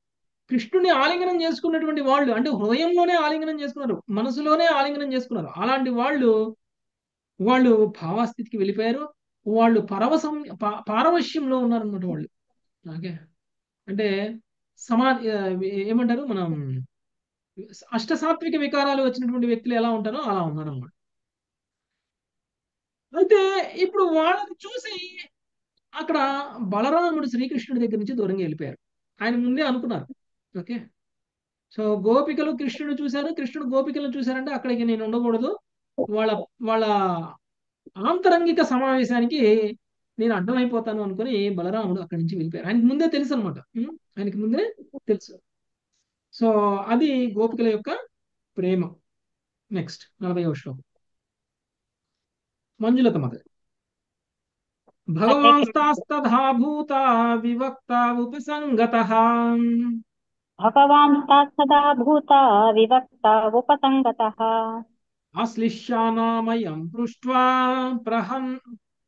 కృష్ణుని ఆలింగనం చేసుకున్నటువంటి వాళ్ళు అంటే హృదయంలోనే ఆలింగనం చేసుకున్నారు, మనసులోనే ఆలింగనం చేసుకున్నారు. అలాంటి వాళ్ళు భావస్థితికి వెళ్ళిపోయారు. వాళ్ళు పారవశ్యంలో ఉన్నారనమాట వాళ్ళు. ఓకే, అంటే సమాధి ఏమంటారు మనం అష్టసాత్విక వికారాలు వచ్చినటువంటి వ్యక్తులు ఎలా ఉంటారో అలా ఉన్నారన్నమాట. అయితే ఇప్పుడు వాళ్ళని చూసి అక్కడ బలరాముడు శ్రీకృష్ణుడి దగ్గర నుంచి దూరంగా వెళ్ళిపోయారు. ఆయన ముందే అనుకున్నారు. ఓకే, సో గోపికలు కృష్ణుడు చూశారు, కృష్ణుడు గోపికలను చూశారంటే అక్కడికి నేను ఉండకూడదు, వాళ్ళ వాళ్ళ ఆంతరంగిక సమావేశానికి నేను అడ్డమైపోతాను అనుకుని బలరాముడు అక్కడి నుంచి వెళ్ళిపోయారు. ఆయనకి ముందే తెలుసు అనమాట. ఆయనకి ముందే తెలుసు. సో అది గోపికల యొక్క ప్రేమ. నెక్స్ట్ 40వ శ్లోకం మంజులత మత. భగవాంస్తాస్తథా భూత వివక్త ఉపసంగతః భగవాన్ సదా భూత వివక్త ఉపసంగతః ఆశ్లిష్యానామయం పృష్ట్వా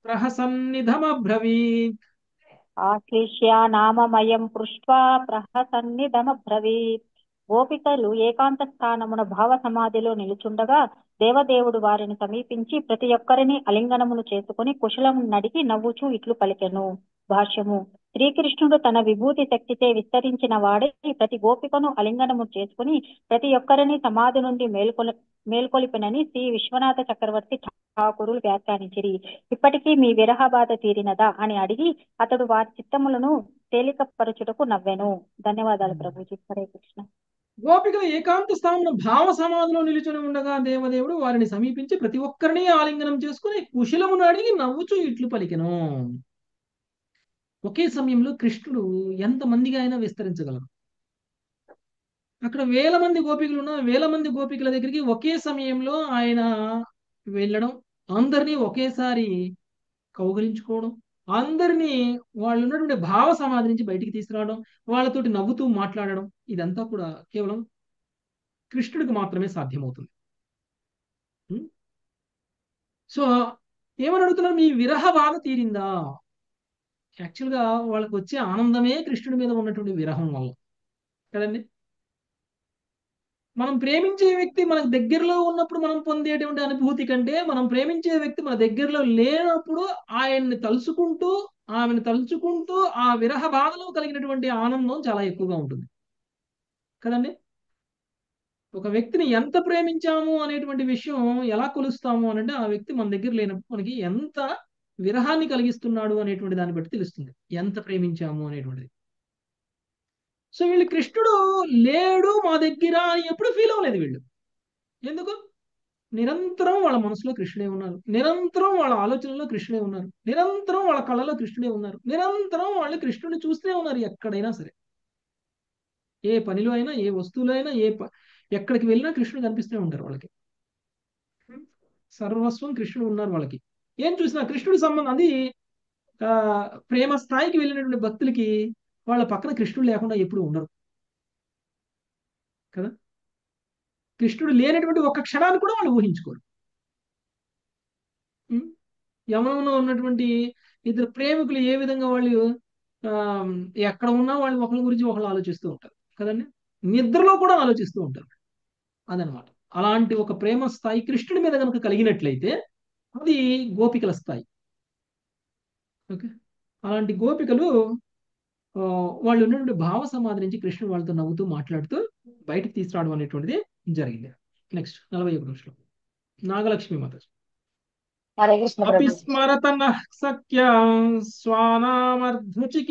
ప్రహసన్నిధమబ్రవీత్. ఆశ్లిష్య నామమయం పృష్ట్వా ప్రహసన్నిధమబ్రవీత్. గోపికలు ఏకాంత స్థానమున భావ సమాధిలో నిలుచుండగా దేవదేవుడు వారిని సమీపించి ప్రతి ఒక్కరిని అలింగనమును చేసుకుని కుశలమును నడిగి నవ్వుచూ ఇట్లు పలికెను. భాష్యము. శ్రీకృష్ణుడు తన విభూతి శక్తిచే విస్తరించిన వాడై ప్రతి గోపికను అలింగనము చేసుకుని ప్రతి ఒక్కరిని సమాధి నుండి మేల్కొలిపినని శ్రీ విశ్వనాథ చక్రవర్తి ఠాకూరులు వ్యాఖ్యానించిరి. ఇప్పటికీ మీ విరహ బాధ తీరినదా అని అడిగి అతడు వారి చిత్తములను తేలికపరచుటకు నవ్వెను. ధన్యవాదాలు ప్రభుజీ. హరే కృష్ణ. గోపికలు ఏకాంత స్థానంలో భావ సమాధిలో నిలుచుని ఉండగా దేవదేవుడు వారిని సమీపించి ప్రతి ఒక్కరిని ఆలింగనం చేసుకుని కుశలమును అడిగి నవ్వుచూ ఇట్లు పలికెను. ఒకే సమయంలో కృష్ణుడు ఎంతమందిగా అయినా విస్తరించగలరు. అక్కడ వేల మంది గోపికలు ఉన్న వేల మంది గోపికల దగ్గరికి ఒకే సమయంలో ఆయన వెళ్ళడం, అందరినీ ఒకేసారి కౌగిలించుకోవడం, అందరినీ వాళ్ళు ఉన్నటువంటి భావ సమాధి నుంచి బయటికి తీసుకురావడం, వాళ్ళతోటి నవ్వుతూ మాట్లాడడం, ఇదంతా కూడా కేవలం కృష్ణుడికి మాత్రమే సాధ్యమవుతుంది. సో ఏమని అడుగుతున్నారు? మీ విరహ బాధ తీరిందా? యాక్చువల్గా వాళ్ళకి వచ్చే ఆనందమే కృష్ణుడి మీద ఉన్నటువంటి విరహం వల్ల కదండి. మనం ప్రేమించే వ్యక్తి మనకు దగ్గరలో ఉన్నప్పుడు మనం పొందేటువంటి అనుభూతి కంటే మనం ప్రేమించే వ్యక్తి మన దగ్గరలో లేనప్పుడు ఆయన్ని తలుచుకుంటూ ఆమెను తలుచుకుంటూ ఆ విరహ బాధలో కలిగినటువంటి ఆనందం చాలా ఎక్కువగా ఉంటుంది కదండి. ఒక వ్యక్తిని ఎంత ప్రేమించాము అనేటువంటి విషయం ఎలా కొలుస్తాము అని అంటే ఆ వ్యక్తి మన దగ్గర లేనప్పుడు మనకి ఎంత విరహాన్ని కలిగిస్తున్నాడు అనేటువంటి దాన్ని బట్టి తెలుస్తుంది ఎంత ప్రేమించాము అనేటువంటిది. సో వీళ్ళు కృష్ణుడు లేడు మా దగ్గర అని ఎప్పుడు ఫీల్ అవ్వలేదు వీళ్ళు. ఎందుకు? నిరంతరం వాళ్ళ మనసులో కృష్ణుడే ఉన్నారు, నిరంతరం వాళ్ళ ఆలోచనలో కృష్ణుడే ఉన్నారు, నిరంతరం వాళ్ళ కళ్ళలో కృష్ణుడే ఉన్నారు, నిరంతరం వాళ్ళు కృష్ణుడిని చూస్తూనే ఉన్నారు. ఎక్కడైనా సరే, ఏ పనిలో అయినా, ఏ వస్తువులో అయినా, ఎక్కడికి వెళ్ళినా కృష్ణుడు కనిపిస్తూనే ఉంటారు వాళ్ళకి. సర్వస్వం కృష్ణుడు ఉన్నారు వాళ్ళకి. ఏం చూసినా కృష్ణుడి సంబంధం. అది ప్రేమ స్థాయికి వెళ్ళినటువంటి భక్తులకి వాళ్ళ పక్కన కృష్ణుడు లేకుండా ఎప్పుడు ఉండరు కదా. కృష్ణుడు లేనటువంటి ఒక్క క్షణాన్ని కూడా వాళ్ళు ఊహించుకోరు. యవనంలో ఉన్నటువంటి ఇద్దరు ప్రేమికులు ఏ విధంగా వాళ్ళు ఎక్కడ ఉన్నా వాళ్ళు ఒకరి గురించి ఒకళ్ళు ఆలోచిస్తూ ఉంటారు కదండి. నిద్రలో కూడా ఆలోచిస్తూ ఉంటారు. అదనమాట. అలాంటి ఒక ప్రేమ స్థాయి కృష్ణుడి మీద కనుక కలిగినట్లయితే అది గోపికల స్థాయి. ఓకే. అలాంటి గోపికలు వాళ్ళు ఉన్నటువంటి భావ సమాధి నుంచి కృష్ణుడు వాళ్ళతో నవ్వుతూ మాట్లాడుతూ బయటకు తీసుకురావడం అనేటువంటిది జరిగింది. నెక్స్ట్ 41 నిమిషంలో నాగలక్ష్మి మాత. హరే కృష్ణ అపి ప్రభుజీ. స్మరత నః సఖ్య స్వానామర్ధుచికీర్షయా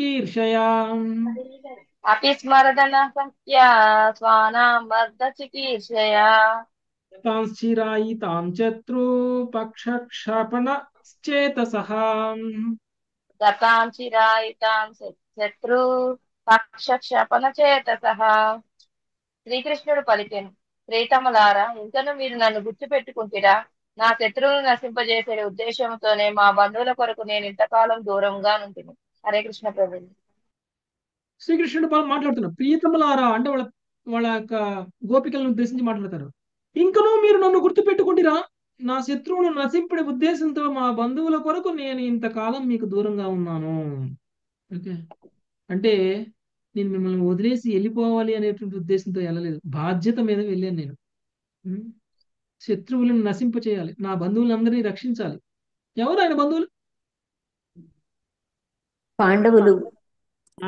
అపి స్మరదన సత్య స్వానాం వర్ధ చికీర్షయా తాంశ్చిరాయితాం చత్రు పక్షక్షపణ చేతసః గతాం చిరాయితాం శత్రు పక్షక్షపణ చేతసః. శ్రీకృష్ణుడు పలికెను, ప్రీతములారా, ఇంకను మీరు నన్ను గుర్తుపెట్టుకుంటిరా? నా శత్రువును నశింపజేసే ఉద్దేశంతోనే మా బంధువుల కొరకు నేను ఇంతకాలం దూరంగా నుంటిని. హరే కృష్ణ ప్రభు. శ్రీకృష్ణుడు మాట్లాడుతున్నారు. ప్రియతములారా అంటే వాళ్ళ యొక్క గోపికలను ఉద్దేశించి మాట్లాడతారు. ఇంకనూ మీరు నన్ను గుర్తుపెట్టుకుంటిరా? నా శత్రువును నశింపడే ఉద్దేశంతో మా బంధువుల కొరకు నేను ఇంతకాలం మీకు దూరంగా ఉన్నాను. ఓకే. అంటే నేను మిమ్మల్ని వదిలేసి వెళ్ళిపోవాలి అనేటువంటి ఉద్దేశంతో వెళ్ళలేదు, బాధ్యత మీద వెళ్ళాను నేను. ఉం? శత్రువులను నశింప చేయాలి, నా బంధువులందరినీ రక్షించాలి. ఎవరు ఆయన బంధువులు? పాండవులు,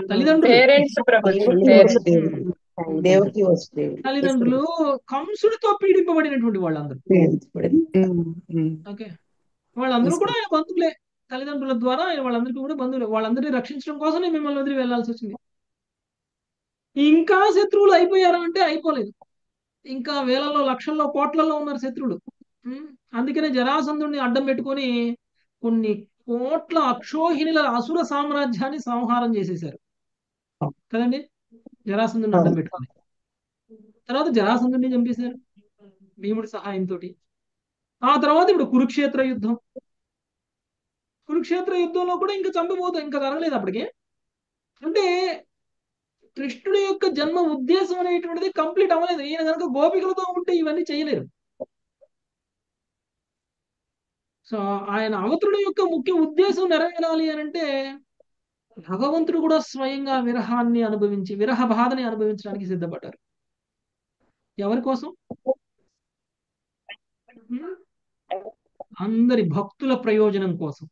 తల్లిదండ్రులు. Parents Prabhuji, Devaki parents. వసుదేవుడు, దేవకి వసుదేవుడు తల్లిదండ్రులు కంసుడితో పీడింపబడినటువంటి వాళ్ళందరూ. ఓకే. వాళ్ళందరూ కూడా ఆయన బంధువులే. తల్లిదండ్రుల ద్వారా ఆయన వాళ్ళందరికీ కూడా బంధువులే. వాళ్ళందరినీ రక్షించడం కోసమే మిమ్మల్ని వదిలి వెళ్లాల్సి వచ్చింది. ఇంకా శత్రువులు అయిపోయారా అంటే అయిపోలేదు. ఇంకా వేలల్లో లక్షల్లో కోట్లలో ఉన్నారు శత్రువులు. ఉం? అందుకనే జరాసంధుడిని అడ్డం పెట్టుకొని కొన్ని కోట్ల అక్షోహిణుల అసుర సామ్రాజ్యాన్ని సంహారం చేసేశారు కదండి, జరాసంధుడిని అడ్డం పెట్టుకొని. తర్వాత జరాసంధుడిని చంపేశారు భీముడి సహాయంతో. ఆ తర్వాత ఇప్పుడు కురుక్షేత్ర యుద్ధం. కురుక్షేత్ర యుద్ధంలో కూడా ఇంకా చంపబోతాం, ఇంకా జరగలేదు అప్పటికి. అంటే కృష్ణుడి యొక్క జన్మ ఉద్దేశం అనేటువంటిది కంప్లీట్ అవ్వలేదు. ఈయన కనుక గోపికలతో ఉంటే ఇవన్నీ చేయలేరు. సో ఆయన అవతరుడు యొక్క ముఖ్య ఉద్దేశం నెరవేరాలి అని అంటే భగవంతుడు కూడా స్వయంగా విరహాన్ని అనుభవించి విరహ బాధని అనుభవించడానికి సిద్ధపడ్డారు. ఎవరి కోసం? అందరి భక్తుల ప్రయోజనం కోసం.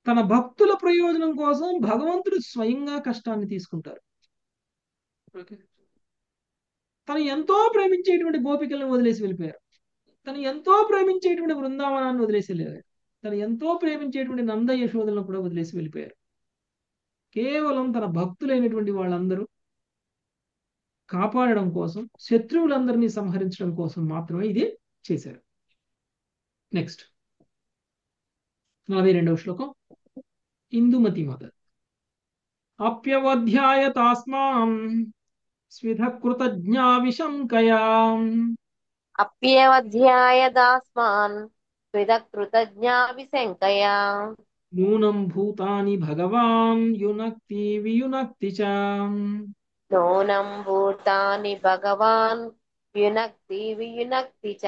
తన భక్తుల ప్రయోజనం కోసం భగవంతుడు స్వయంగా కష్టాన్ని తీసుకుంటారు. ఓకే. తను ఎంతో ప్రేమించేటువంటి గోపికలను వదిలేసి వెళ్ళిపోయారు. తను ఎంతో ప్రేమించేటువంటి బృందావనాన్ని వదిలేసి వెళ్ళారు. తను ఎంతో ప్రేమించేటువంటి నంద యశోదలను కూడా వదిలేసి వెళ్ళిపోయారు. కేవలం తన భక్తులైనటువంటి వాళ్ళందరూ కాపాడడం కోసం, శత్రువులందరినీ సంహరించడం కోసం మాత్రమే ఇది చేశారు. నెక్స్ట్ 42వ శ్లోకం. ఇందుమతి మాత. అప్యవధ్యాయ తాస్మాం స్విధ కృతజ్ఞా విశంకయా అప్యవధ్యాయ దాస్మాన్ కృతజ్ఞా విశంకయా నూనం భూతాని భగవాన్ యునక్తి వియునక్తి చ నూనం భూతాని భగవాన్ యునక్తి వియునక్తి చ.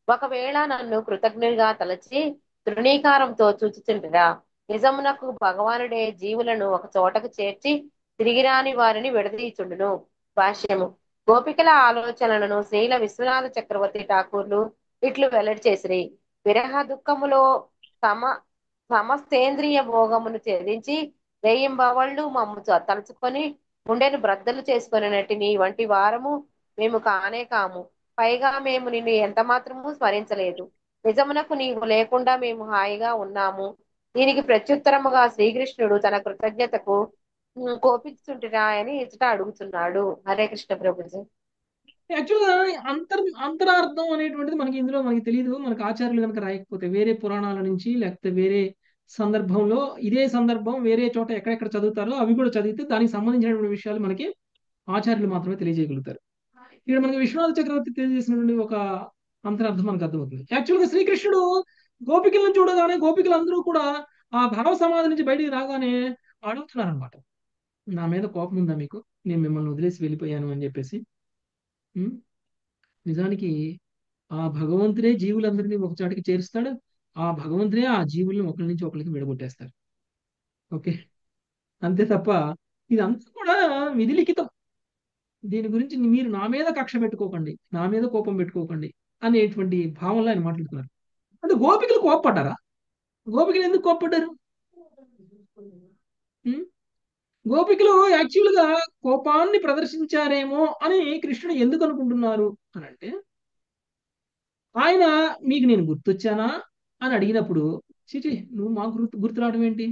ఒకవేళ నన్ను కృతజ్ఞుడిగా తలచి తృణీకారంతో చూచుచుంటిరా? నిజమునకు భగవానుడే జీవులను ఒక చోటకు చేర్చి తిరిగి రాని వారిని విడదీయుచుండును. భాష్యము. గోపికల ఆలోచనలను శ్రీల విశ్వనాథ చక్రవర్తి ఠాకూర్లు ఇట్లు వెల్లడి చేసిరి. విరహ దుఃఖములో సమస్తేంద్రియ భోగమును ఛేదించి రేయింబవళ్ళు మమ్ము తలుచుకొని గుండెను బ్రద్దలు చేసుకునేనట్టి నీ వంటి వారము మేము కానే కాము. పైగా మేము నిన్ను ఎంత మాత్రము స్మరించలేదు. నిజమునకు నీవు లేకుండా మేము హాయిగా ఉన్నాము. దీనికి ప్రత్యుత్తరముగా శ్రీకృష్ణుడు తన కృతజ్ఞతకు కోపించుంటున్నా అని ఇచ్చట అడుగుతున్నాడు. హరే కృష్ణ ప్రభుజీ. యాక్చువల్గా అంతరార్థం అనేటువంటిది మనకి ఇందులో మనకి తెలియదు. మనకు ఆచార్యులు కనుక రాయకపోతే వేరే పురాణాల నుంచి లేకపోతే వేరే సందర్భంలో ఇదే సందర్భం వేరే చోట ఎక్కడెక్కడ చదువుతారో అవి కూడా చదివితే దానికి సంబంధించినటువంటి విషయాలు మనకి ఆచార్యులు మాత్రమే తెలియజేయగలుగుతారు. ఇక్కడ మనకి విశ్వనాథ చక్రవర్తి తెలియజేసినటువంటి ఒక అంతరార్థం మనకు అర్థమవుతుంది. యాక్చువల్గా శ్రీకృష్ణుడు గోపికలను చూడగానే గోపికలందరూ కూడా ఆ భావ సమాధి నుంచి బయటికి రాగానే అడుగుతున్నారనమాట, నా మీద కోపం ఉందా మీకు, నేను మిమ్మల్ని వదిలేసి వెళ్ళిపోయాను అని చెప్పేసి. నిజానికి ఆ భగవంతుడే జీవులందరినీ ఒక చాటికి చేరుస్తాడు. ఆ భగవంతుడే ఆ జీవుల్ని ఒకరి నుంచి ఒకరికి విడగొట్టేస్తారు. ఓకే. అంతే తప్ప ఇదంతా కూడా విధిలిఖితం. దీని గురించి మీరు నా మీద కక్ష పెట్టుకోకండి, నా మీద కోపం పెట్టుకోకండి అనేటువంటి భావంలో ఆయన మాట్లాడుతున్నారు. అంటే గోపికలు కోప్పడ్డారా? గోపికలు ఎందుకు కోప్పడ్డారు? ఉం? గోపికలు యాక్చువల్ గా కోపాన్ని ప్రదర్శించారేమో అని కృష్ణుడు ఎందుకు అనుకుంటున్నారు అని అంటే, ఆయన మీకు నేను గుర్తొచ్చానా అని అడిగినప్పుడు, చిచి నువ్వు మాకు గుర్తు రావడం ఏంటి,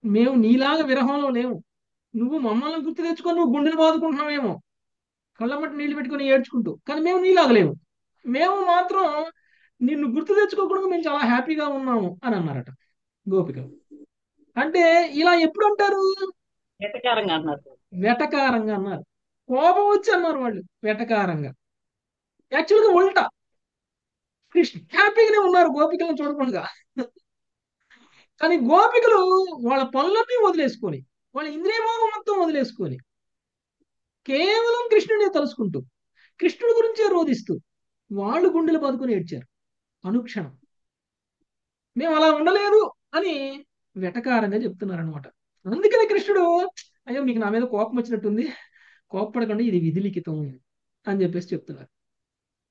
మేము నీలాగా విరహంలో లేవు, నువ్వు మమ్మల్ని గుర్తు తెచ్చుకొని నువ్వు గుండెలు బాదుకుంటున్నావేమో కళ్ళమ్మటి నీళ్లు పెట్టుకొని ఏడ్చుకుంటూ, కానీ మేము నీలాగా లేవు, మేము మాత్రం నిన్ను గుర్తు తెచ్చుకోకుండా మేము చాలా హ్యాపీగా ఉన్నాము అని అన్నారట గోపికలు. అంటే ఇలా ఎప్పుడు అంటారు? వెటకారంగా అన్నారు. వెటకారంగా అన్నారు, కోపం వచ్చి అన్నారు వాళ్ళు వెటకారంగా. యాక్చువల్గా ఉల్టా, కృష్ణ హ్యాపీగానే ఉన్నారు గోపికలను చూడకుండా. కానీ గోపికలు వాళ్ళ పనులన్నీ వదిలేసుకొని, వాళ్ళ ఇంద్రియభోగం మొత్తం వదిలేసుకొని, కేవలం కృష్ణుడిని తలుసుకుంటూ, కృష్ణుడి గురించే రోధిస్తూ వాళ్ళు గుండెలు బాదుకొని ఏడ్చారు అనుక్షణం. మేము అలా ఉండలేదు అని వెటకారంగా చెప్తున్నారు అనమాట. అందుకని కృష్ణుడు, అయ్యో మీకు నా మీద కోపం వచ్చినట్టుంది, కోపపడకండి, ఇది విధి లిఖితం అని చెప్పేసి చెప్తున్నారు.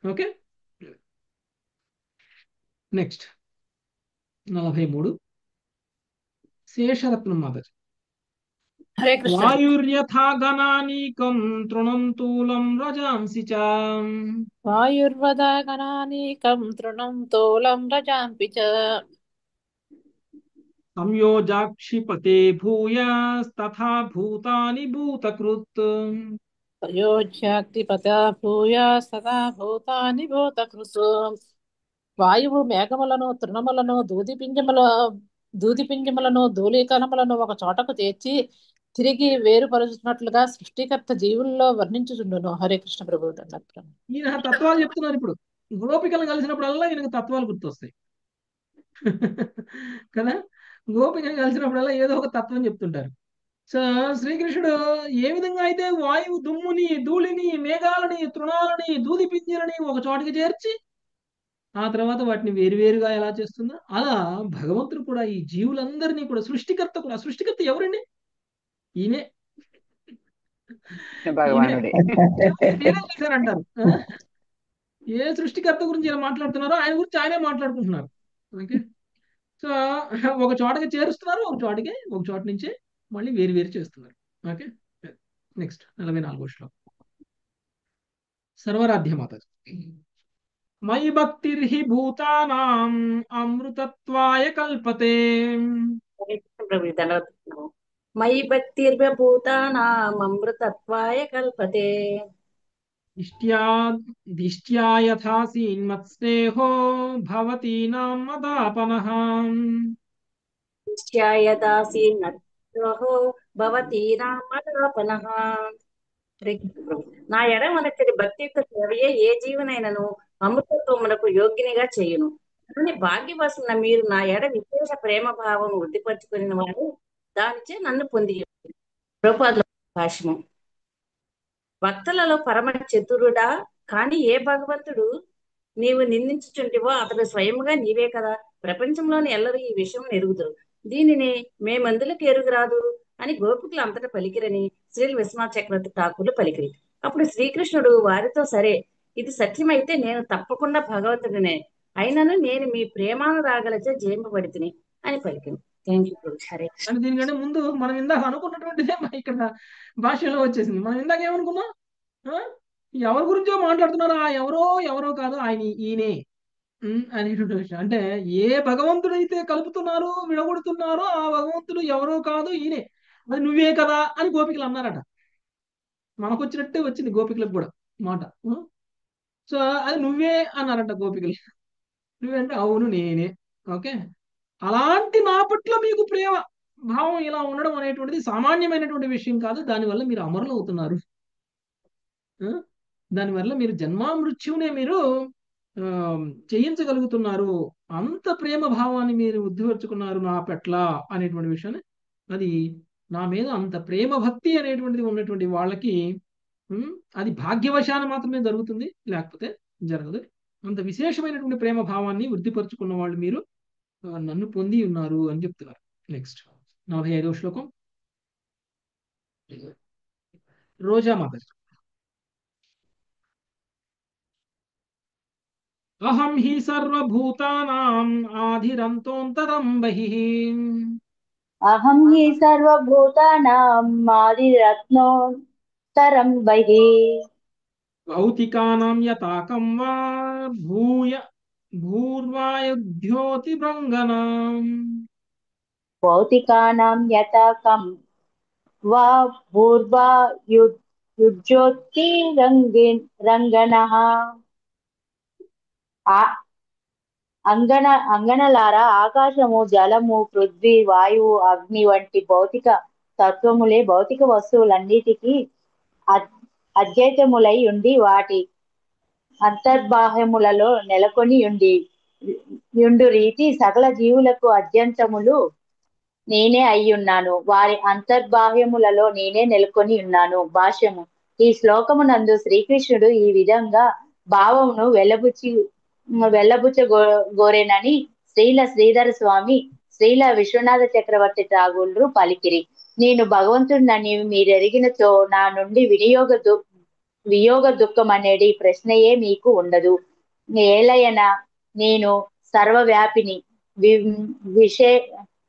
ఓకే, నెక్స్ట్ 43 శేషరత్నం మాతాజీ. హరే కృష్ణ. వాయుర్యథా గణానీకం తృణం తూలం రజాంసి చ వాయుర్వదాగనానీకం తృణం తోలం రజాంపి చ సంయోజాక్షిపతే భూయస్తథా భూతాని భూతకృత్. అయోధ్యాక్తిపతా భూయాస్తథా భూతాని భూతకృసు. వాయువు మేఘములను తృణములను దూదిపింజములను ధూళీకణములను ఒక చోటకు చేర్చి తిరిగి వేరుపరుచున్నట్లుగా సృష్టికర్త జీవుల్లో వర్ణించుచుండును. హరే కృష్ణ ప్రభు. ఈయన తత్వాలు చెప్తున్నారు. ఇప్పుడు గోపికలను కలిసినప్పుడల్లా ఈయనకు తత్వాలు గుర్తొస్తాయి కదా. గోపికలను కలిసినప్పుడల్లా ఏదో ఒక తత్వం చెప్తుంటారు. సో శ్రీకృష్ణుడు ఏ విధంగా అయితే వాయువు దుమ్ముని, ధూళిని, మేఘాలని, తృణాలని, దూది పింజలని ఒక చోటికి చేర్చి ఆ తర్వాత వాటిని వేరువేరుగా ఎలా చేస్తుందో, అలా భగవంతుడు కూడా ఈ జీవులందరినీ కూడా సృష్టికర్త ఎవరండి? ఈయనే. భగవానుడే. నేనే చేశానంటారు. ఏ సృష్టికర్త గురించి ఇలా మాట్లాడుతున్నారో ఆయన గురించి ఆయనే మాట్లాడుకుంటున్నారు. ఓకే, సో ఒక చోటకి చేరుస్తున్నారు, ఒక చోట నుంచే మళ్ళీ వేరు చేస్తున్నారు. ఓకే, నెక్స్ట్ 44వ శ్లోకం. సర్వరాధ్యమాత. మయి భక్తిర్హి భూతానాం అమృతత్వాయ కల్పతే. హరే కృష్ణ ప్రభు. ధన్యవాదాలు. మయి భక్తిర్భూతానాం అమృతత్వాయ కల్పతే. దిష్ట్యా యథా సీన్మత్స్నేహో భవతీనాం మదాపనః. భవతీనాం మదాపనః. హరే కృష్ణ ప్రభు. నా ఎడమనచ్చడి భక్తి యొక్క సేవయే ఏ జీవనైనను అమృతత్వమునకు యోగ్యునిగా చేయును. కానీ భాగ్యవశమున మీరు నా ఎడ విశేష ప్రేమ భావం వృద్ధిపరచుకుని వారు దానిచే నన్ను పొంది ప్రభుపాదుల భాష్యము. భక్తులలో పరమ చతురుడా, కానీ ఏ భగవంతుడు నీవు నిందించుచుంటివో అతడు స్వయముగా నీవే కదా. ప్రపంచంలోని ఎల్లరూ ఈ విషయం ఎరుగుదురు, దీనిని మేమందులకు ఎరుగురాదు అని గోపికలు అంతటా పలికిరని శ్రీ విశ్వనాథ చక్రవర్తి ఠాకూర్లు పలికిరి. అప్పుడు శ్రీకృష్ణుడు వారితో, సరే ఇది సత్యమైతే నేను తప్పకుండా భగవంతుడినే, అయినను నేను మీ ప్రేమానురాగలచే జయింపబడితిని అని పలికింది. Thank you. హరే కృష్ణ. కానీ దీనికంటే ముందు మనం ఇందాక అనుకున్నటువంటిదే ఇక్కడ భాషలో వచ్చేసింది. మనం ఇందాక ఏమనుకున్నాం? ఎవరి గురించో మాట్లాడుతున్నారో, ఆ ఎవరో కాదు, ఈయనే అనేటువంటి విషయం. అంటే ఏ భగవంతుడైతే కలుపుతున్నారో విడగొడుతున్నారో ఆ భగవంతుడు ఎవరో కాదు, ఈయనే, అది నువ్వే కదా అని గోపికలు అన్నారట. మనకు వచ్చినట్టే వచ్చింది గోపికలకు కూడా మాట. సో అది నువ్వే అన్నారట గోపికలు. నువ్వంటే అవును నేనే. ఓకే, అలాంటి నా పట్ల మీకు ప్రేమ భావం ఇలా ఉండడం అనేటువంటిది సామాన్యమైనటువంటి విషయం కాదు. దానివల్ల మీరు అమరులు అవుతున్నారు. దానివల్ల మీరు జన్మామృత్యువునే మీరు చేయించగలుగుతున్నారు. అంత ప్రేమ భావాన్ని మీరు ఉద్ధిపరుచుకున్నారు నా పట్ల అనేటువంటి విషయాన్ని. అది నా మీద అంత ప్రేమ భక్తి అనేటువంటిది ఉన్నటువంటి వాళ్ళకి అది భాగ్యవశాన మాత్రమే జరుగుతుంది, లేకపోతే జరగదు. అంత విశేషమైనటువంటి ప్రేమ భావాన్ని వృద్ధిపరుచుకున్న వాళ్ళు మీరు నన్ను పొంది ఉన్నారు అని చెప్తున్నారు. నెక్స్ట్ 45వ శ్లోకం. రోజా మాత. అహం హి సర్వభూతానాం ఆధిరంతోంతరం బహిః. అహం హి సర్వభూతానాం ఆదిరత్నోత్తరం బహిః. భౌతికానాం యతాకం వా భూయ భూర్వాయుధ్యోతిభృంగనాం. భౌతికానాం యతకం వా భూర్వా యుజ్యోతిరంగణః. ఆ అంగనలారా ఆకాశము, జలము, పృథ్వీ, వాయువు, అగ్ని వంటి భౌతిక తత్వములే భౌతిక వస్తువులన్నిటికీ అద్వైతములై ఉండి వాటి అంతర్బాహ్యములలో నెలకొని యుండు రీతి సకల జీవులకు అద్యంతములు నేనే అయ్యున్నాను. వారి అంతర్బాహ్యములలో నేనే నెలకొని ఉన్నాను. భాష్యము. ఈ శ్లోకమునందు శ్రీకృష్ణుడు ఈ విధంగా భావమును గోరేనని శ్రీల శ్రీధర స్వామి, శ్రీల విశ్వనాథ చక్రవర్తి ఠాగూర్లు పలికిరి. నేను భగవంతుడినని మీరెరిగినచో నా నుండి వియోగ దుఃఖం అనేది ప్రశ్నయే మీకు ఉండదు. ఏలయన నేను సర్వవ్యాపిని. విషే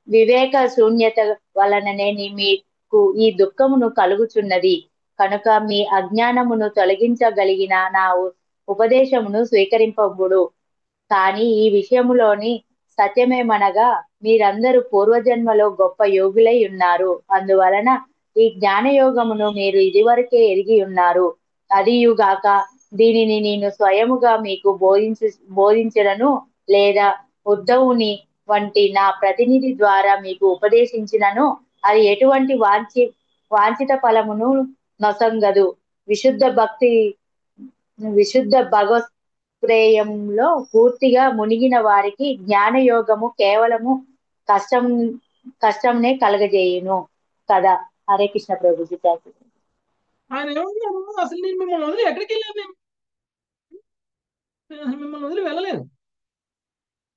వివేక శూన్యత వలననే మీకు ఈ దుఃఖమును కలుగుచున్నది. కనుక మీ అజ్ఞానమును తొలగించగలిగిన నా ఉపదేశమును స్వీకరింపబుడు. కానీ ఈ విషయములోని సత్యమేమనగా మీరందరూ పూర్వజన్మలో గొప్ప యోగులై ఉన్నారు. అందువలన ఈ జ్ఞానయోగమును మీరు ఇదివరకే ఎరిగి ఉన్నారు. అదియుగాక దీనిని నేను స్వయముగా మీకు బోధించడను లేదా ఉద్ధవుని వంటి నా ప్రతినిధి ద్వారా మీకు ఉపదేశించినను అది ఎటువంటి వాంఛిత ఫలమును నొసంగదు. విశుద్ధ భగవత్ప్రేయంలో పూర్తిగా మునిగిన వారికి జ్ఞానయోగము కేవలము కష్టంనే కలగజేయును కదా. హరే కృష్ణ ప్రభుజీ. ఆయన ఏమన్నాడు, అసలు నేను మిమ్మల్ని వదిలి ఎక్కడికి వెళ్ళాను? నేను అసలు మిమ్మల్ని వదిలి వెళ్ళలేదు.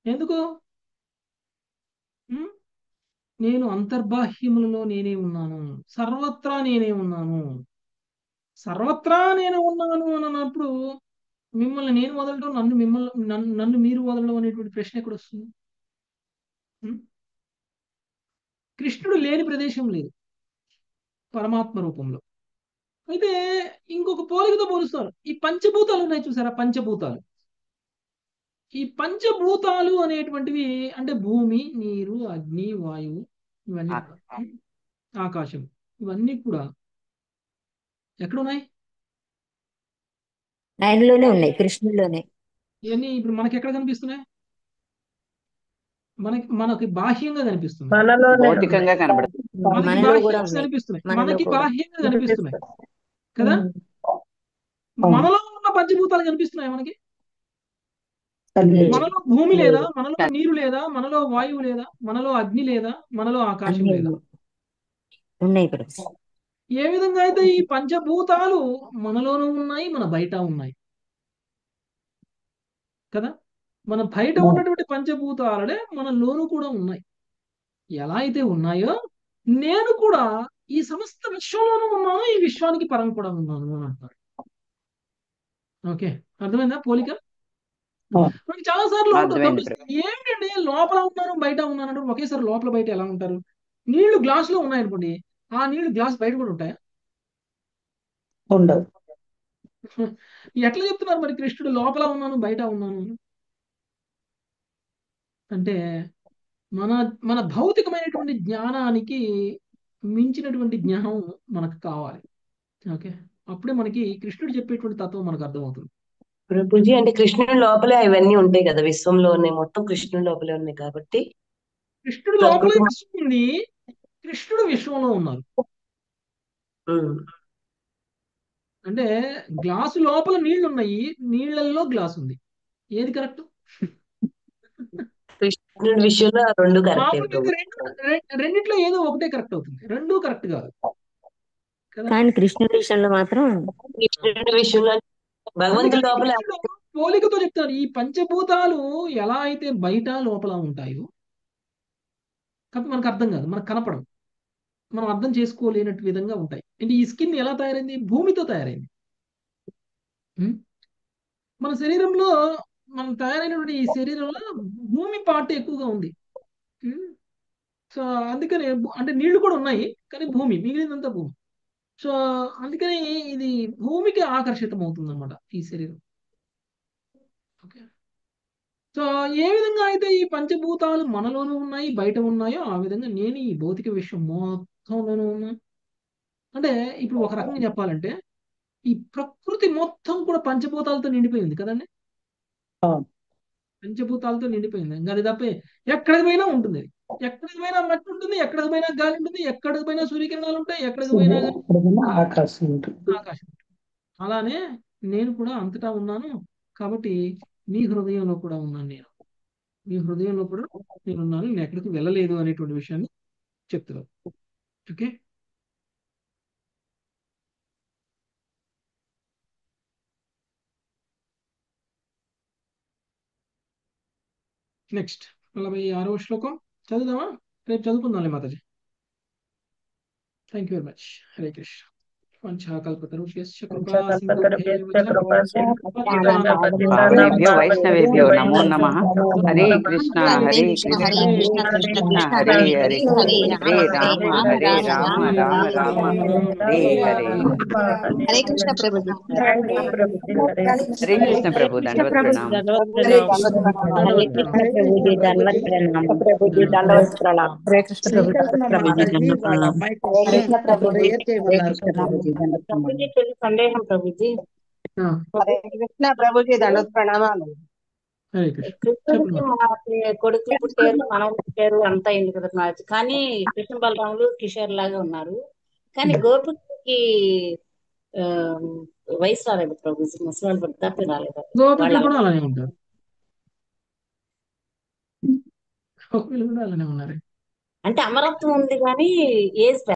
ఎందుకు? నేను అంతర్బాహ్యములలో నేనే ఉన్నాను, సర్వత్రా నేనే ఉన్నాను. సర్వత్రా నేను ఉన్నాను అని అన్నప్పుడు మిమ్మల్ని నేను వదలడం, నన్ను మీరు వదలడం అనేటువంటి ప్రశ్న ఎక్కడ వస్తుంది? కృష్ణుడు లేని ప్రదేశం లేదు పరమాత్మ రూపంలో. అయితే ఇంకొక పోలికతో పోలుస్తారు. ఈ పంచభూతాలు ఉన్నాయి చూసారా, పంచభూతాలు. ఈ పంచభూతాలు అనేటువంటివి అంటే భూమి, నీరు, అగ్ని, వాయువు, ఇవన్నీ కూడా, ఆకాశం, ఇవన్నీ కూడా ఎక్కడున్నాయి? ఆయనలోనే ఉన్నాయి, కృష్ణులోనే. ఇవన్నీ ఇప్పుడు మనకి ఎక్కడ కనిపిస్తున్నాయి? మనకి బాహ్యంగా కనిపిస్తున్నాయి. మనలోనే భౌతికంగా కనబడుతుంది. మనకి మనలో కూడా బాహ్యంగా ఉన్నాయి. కనిపిస్తున్నాయి. మనలో మనకి కూడా బాహ్యంగా కనిపిస్తున్నాయి కదా. మనలో ఉన్న పంచభూతాలు కనిపిస్తున్నాయి మనకి. మనలో భూమి లేదా, మనలో నీరు లేదా, మనలో వాయువు లేదా, మనలో అగ్ని లేదా, మనలో ఆకాశం అన్నీ లేదా? ఉన్నాయి ప్రభు. ఏ విధంగా అయితే ఈ పంచభూతాలు మనలోనూ ఉన్నాయి, మన బయట ఉన్నాయి కదా. మన బయట ఉన్నటువంటి పంచభూతాలనే మనలోనూ కూడా ఉన్నాయి. ఎలా అయితే ఉన్నాయో నేను కూడా ఈ సమస్త విశ్వంలోనూ ఉన్నాను, ఈ విశ్వానికి పరం కూడా ఉన్నాను అని అంటారు. ఓకే, అర్థమైందా పోలిక? మనకి చాలా సార్లు అర్థమైంది. ఏంటంటే లోపల ఉన్నారు బయట ఉన్నాను అంటే ఒకేసారి లోపల బయట ఎలా ఉంటారు? నీళ్లు గ్లాస్ లో ఉన్నాయనుకోండి, ఆ నీళ్లు గ్లాస్ బయట కూడా ఉంటాయా? ఉండవు. ఎట్లా చెప్తున్నారు మరి కృష్ణుడు లోపల ఉన్నాను బయట ఉన్నాను అంటే? మన మన భౌతికమైనటువంటి జ్ఞానానికి మించినటువంటి జ్ఞానం మనకు కావాలి. ఓకే, అప్పుడే మనకి కృష్ణుడు చెప్పేటువంటి తత్వం మనకు అర్థమవుతుంది. ప్రభుజీ, అంటే కృష్ణుడి లోపలే అవన్నీ ఉంటాయి కదా, విశ్వంలోనే మొత్తం కృష్ణుడి లోపలే ఉన్నాయి కాబట్టి కృష్ణుడు లోపలే విశ్వం ఉంది, కృష్ణుడు విశ్వంలో ఉన్నారు. అంటే గ్లాసు లోపల నీళ్లు ఉన్నాయి, నీళ్లలో గ్లాస్ ఉంది. ఏది కరెక్ట్? కృష్ణుడి విషయంలో రెండు కరెక్టే. రెండిట్లో ఏదో ఒకటే కరెక్ట్ అవుతుంది, రెండు కరెక్ట్ కాదు కదా. కానీ కృష్ణుడి విషయంలో మాత్రం కృష్ణుడి విషయంలో భగవంతుడి లోపల పోలికతో చెప్తారు. ఈ పంచభూతాలు ఎలా అయితే బయట లోపల ఉంటాయో కాబట్టి మనకు అర్థం కాదు, మనకు కనపడదు, మనం అర్థం చేసుకోలేనట్టు విధంగా ఉంటాయి. అంటే ఈ స్కిన్ ఎలా తయారైంది? భూమితో తయారైంది. మన శరీరంలో మనం తయారైనటువంటి ఈ శరీరంలో భూమి పార్ట్ ఎక్కువగా ఉంది. సో అందుకని అంటే నీళ్లు కూడా ఉన్నాయి, కానీ భూమి మిగిలినంత భూమి. సో అందుకని ఇది భూమికి ఆకర్షితం అవుతుంది అనమాట ఈ శరీరం. ఓకే. సో ఏ విధంగా అయితే ఈ పంచభూతాలు మనలోనూ ఉన్నాయి, బయట ఉన్నాయో, ఆ విధంగా నేను ఈ భౌతిక విశ్వం మొత్తంలోనూ ఉన్నాను. అంటే ఇప్పుడు ఒక రకంగా చెప్పాలంటే ఈ ప్రకృతి మొత్తం కూడా పంచభూతాలతో నిండిపోయింది కదండి. పంచభూతాలతో నిండిపోయింది. ఇంకా అది తప్పే ఎక్కడికి పోయినా ఉంటుంది. ఎక్కడికి పోయినా మట్టి ఉంటుంది, ఎక్కడికి పోయినా గాలి ఉంటుంది, ఎక్కడికి పోయినా సూర్యకిరణాలు ఉంటాయి, ఎక్కడికి పోయినా ఆకాశం ఉంటుంది. ఆకాశం. అలానే నేను కూడా అంతటా ఉన్నాను. కాబట్టి మీ హృదయంలో కూడా ఉన్నాను నేను. మీ హృదయంలో కూడా నేనున్నాను, నేను ఎక్కడికి వెళ్ళలేదు అనేటువంటి విషయాన్ని చెప్తున్నాను. ఓకే. నెక్స్ట్ 46వ శ్లోకం చదువుదామా? రేపు చదువుకుందాంలే మాతాజీ. Thank you very much. Hare Krishna. పంచాకల్పతరుభ్యశ్చ కృపా సింధుభ్యేవ పావనేభ్యో వైష్ణవేభ్యో నమో నమః. హరే కృష్ణ హరే కృష్ణ కృష్ణ హరే హరే హరే రామ హరే రామ రామ రామ హరే హరే. హరే కృష్ణ ప్రభుజీ. హరే కృష్ణ ప్రభు దండవత్ ప్రణామం. హరే కృష్ణ ప్రభుజీ దండవత్ ప్రణామం. ప్రభుజీ దండవత్ ప్రణామం. హరే కృష్ణ ప్రభుజీ దండవత్ ప్రణామం. హరే కృష్ణ ప్రభుజీ. ప్రభుజీ దండవత్ ప్రణామం. ప్రభుజీ చిన్న సందేహం ప్రభుజీ. హరే కృష్ణ ప్రభుజీ దండవత్ ప్రణామాలు. హరే కృష్ణ. కృష్ణుడికి మనకి కొడుకులు పుట్టారు, మనవలు పుట్టారు, అంతా అయింది కదా మ్యాచ్. కానీ కృష్ణ బలరాములు కిషోర్ లాగా ఉన్నారు. కానీ గోపికి ఆ, వయసు రాలేదు ప్రభుజీ, ముసలి వృద్ధాప్యం రాలేదు. గోపికలు వాళ్ళ కూడా అలానే ఉంటారు. గోపికలు కూడా అలానే ఉన్నారు. అంటే అమరత్వం ఉంది కానీ ఏజ్